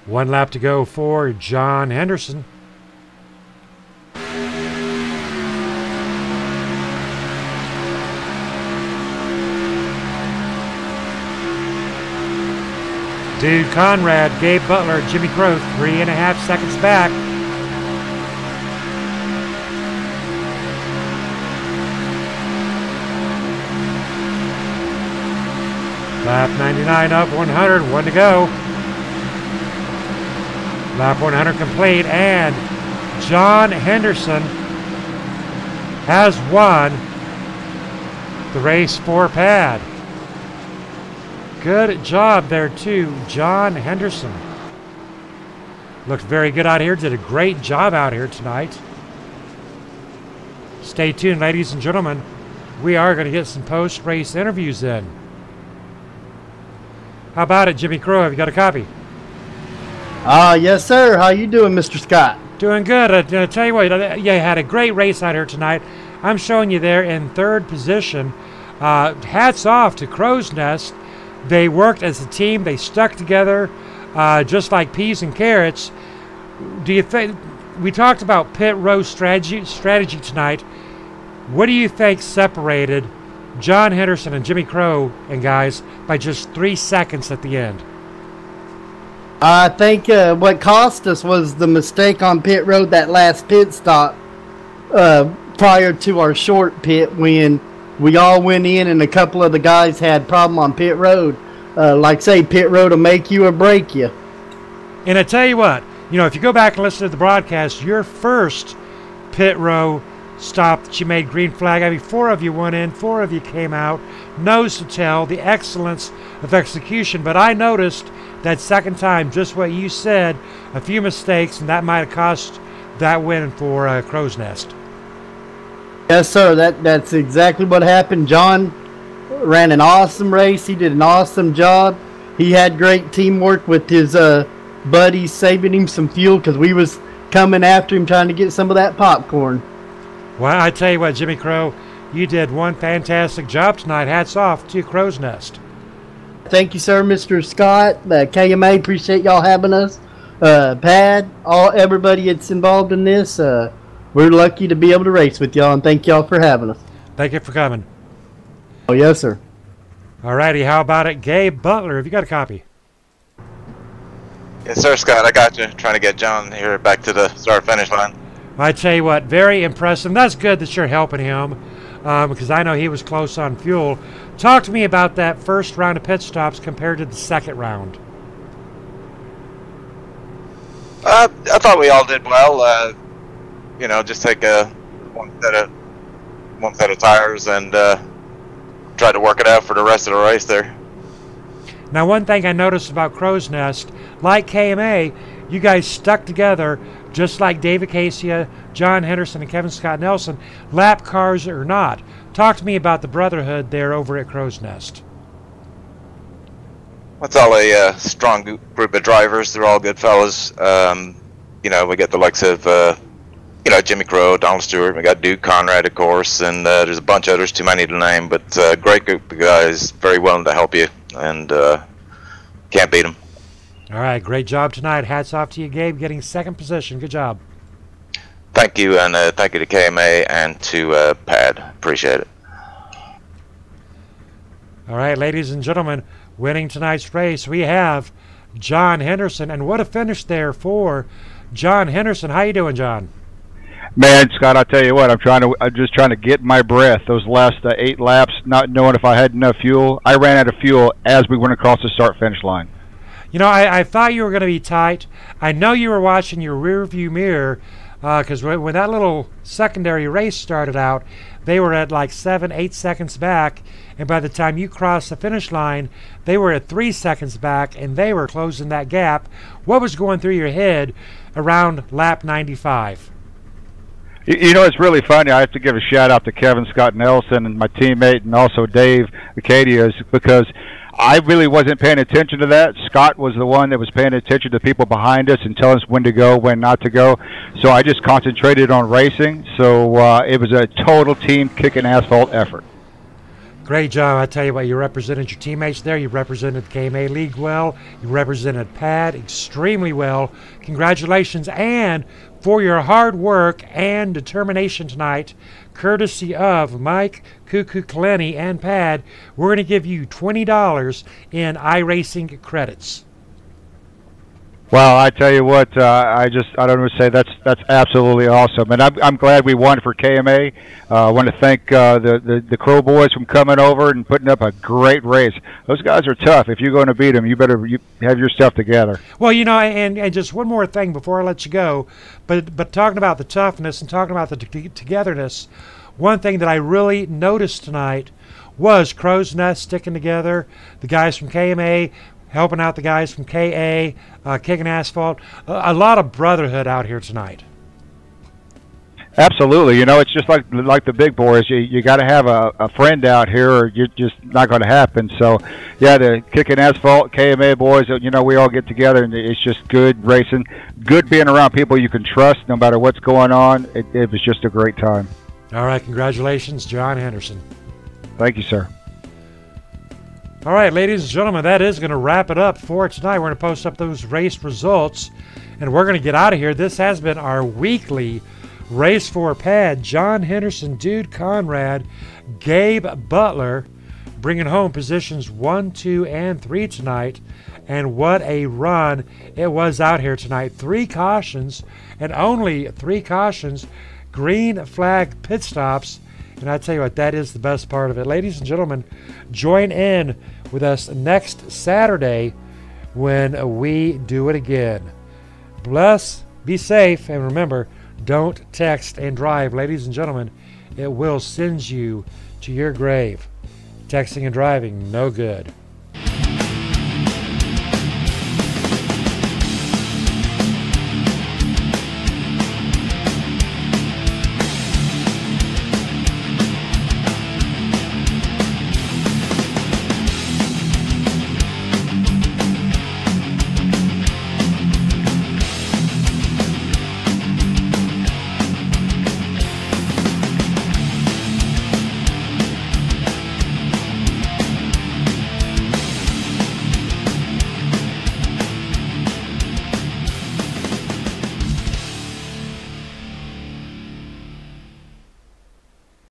One lap to go for John Henderson. Dude Conrad, Gabe Butler, Jimmy Crow, 3.5 seconds back. Lap 99 up 100, 1 to go. Lap 100 complete, and John Henderson has won the race for Pad. Good job there too, John Henderson. Looked very good out here, did a great job out here tonight. Stay tuned, ladies and gentlemen. We are going to get some post-race interviews in. How about it, Jimmy Crow? Have you got a copy? Yes, sir. How you doing, Mr. Scott? Doing good. I tell you what, you had a great race out here tonight. I'm showing you there in third position. Hats off to Crow's Nest. They worked as a team. They stuck together just like peas and carrots. Do you think, we talked about pit row strategy tonight. What do you think separated John Henderson and Jimmy Crow and guys by just 3 seconds at the end? I think what cost us was the mistake on pit road, that last pit stop prior to our short pit, when we all went in and a couple of the guys had problem on pit road. Like say, pit road will make you or break you. And I tell you what, you know, if you go back and listen to the broadcast, your first pit row stop that you made, green flag, I mean, 4 of you went in, 4 of you came out, nose to tail, the excellence of execution. But I noticed that second time, just what you said, a few mistakes, and that might have cost that win for Crow's Nest. Yes, sir. That's exactly what happened. John ran an awesome race. He did an awesome job. He had great teamwork with his buddies, saving him some fuel because we was coming after him trying to get some of that popcorn. Well, I tell you what, Jimmy Crow, you did one fantastic job tonight. Hats off to Crow's Nest. Thank you, sir, Mr. Scott. KMA, appreciate y'all having us. Pad, everybody that's involved in this. We're lucky to be able to race with y'all, and thank y'all for having us. Thank you for coming. Oh, yes, sir. Alrighty, how about it, Gabe Butler? Have you got a copy? Yes, sir, Scott. I got you. Trying to get John here back to the start-finish line. I tell you what, very impressive. That's good that you're helping him because I know he was close on fuel. Talk to me about that first round of pit stops compared to the second round. I thought we all did well. You know, just take one set of tires and try to work it out for the rest of the race there. Now, one thing I noticed about Crow's Nest, like KMA, you guys stuck together just like David Casey, John Henderson, and Kevin Scott Nelson, lap cars or not. Talk to me about the brotherhood there over at Crow's Nest. It's all a strong group of drivers. They're all good fellas. You know, we got the likes of you know, Jimmy Crow, Donald Stewart. We got Duke Conrad, of course, and there's a bunch of others, too many to name. But great group of guys, very willing to help you, and can't beat them. All right, great job tonight. Hats off to you, Gabe, getting second position. Good job. Thank you, and thank you to KMA and to Pad. Appreciate it. All right, ladies and gentlemen, winning tonight's race, we have John Henderson. And what a finish there for John Henderson. How you doing, John? Man, Scott, I tell you what, I'm just trying to get my breath. Those last 8 laps, not knowing if I had enough fuel. I ran out of fuel as we went across the start-finish line. You know, I thought you were going to be tight. I know you were watching your rear-view mirror because when that little secondary race started out, they were at like 7-8 seconds back, and by the time you crossed the finish line, they were at 3 seconds back, and they were closing that gap. What was going through your head around lap 95? You know, it's really funny. I have to give a shout-out to Kevin Scott Nelson and my teammate, and also Dave Acadias, because I really wasn't paying attention to that. Scott was the one that was paying attention to people behind us and telling us when to go, when not to go. So I just concentrated on racing. So it was a total team kicking asphalt effort. Great job. I tell you what, you represented your teammates there. You represented the KMA League well. You represented Pat extremely well. Congratulations. And for your hard work and determination tonight, courtesy of Mike, Cuckoo, Kaleni, and Pad, we're going to give you $20 in iRacing credits. Well, I tell you what, I don't want to say that's absolutely awesome, and I'm glad we won for KMA. I want to thank the Crow boys from coming over and putting up a great race. Those guys are tough. If you're going to beat them, you better have your stuff together. Well, you know, and just one more thing before I let you go, but talking about the toughness and talking about the togetherness, one thing that I really noticed tonight was Crow's Nest sticking together, the guys from KMA helping out the guys from KA, kicking asphalt. A lot of brotherhood out here tonight. Absolutely. You know, it's just like the big boys. You got to have a friend out here, or you're just not going to happen. So, yeah, the kicking asphalt, KMA boys. You know, we all get together, and it's just good racing, good being around people you can trust, no matter what's going on. It was just a great time. All right, congratulations, John Henderson. Thank you, sir. All right, ladies and gentlemen, that is going to wrap it up for tonight. We're going to post up those race results, and we're going to get out of here. This has been our weekly Race 4 Pad. John Henderson, Dude Conrad, Gabe Butler bringing home positions 1, 2, and 3 tonight. And what a run it was out here tonight. 3 cautions, and only 3 cautions, green flag pit stops. And I tell you what, that is the best part of it. Ladies and gentlemen, join in with us next Saturday when we do it again. Bless, be safe, and remember, don't text and drive. Ladies and gentlemen, it will send you to your grave. Texting and driving, no good.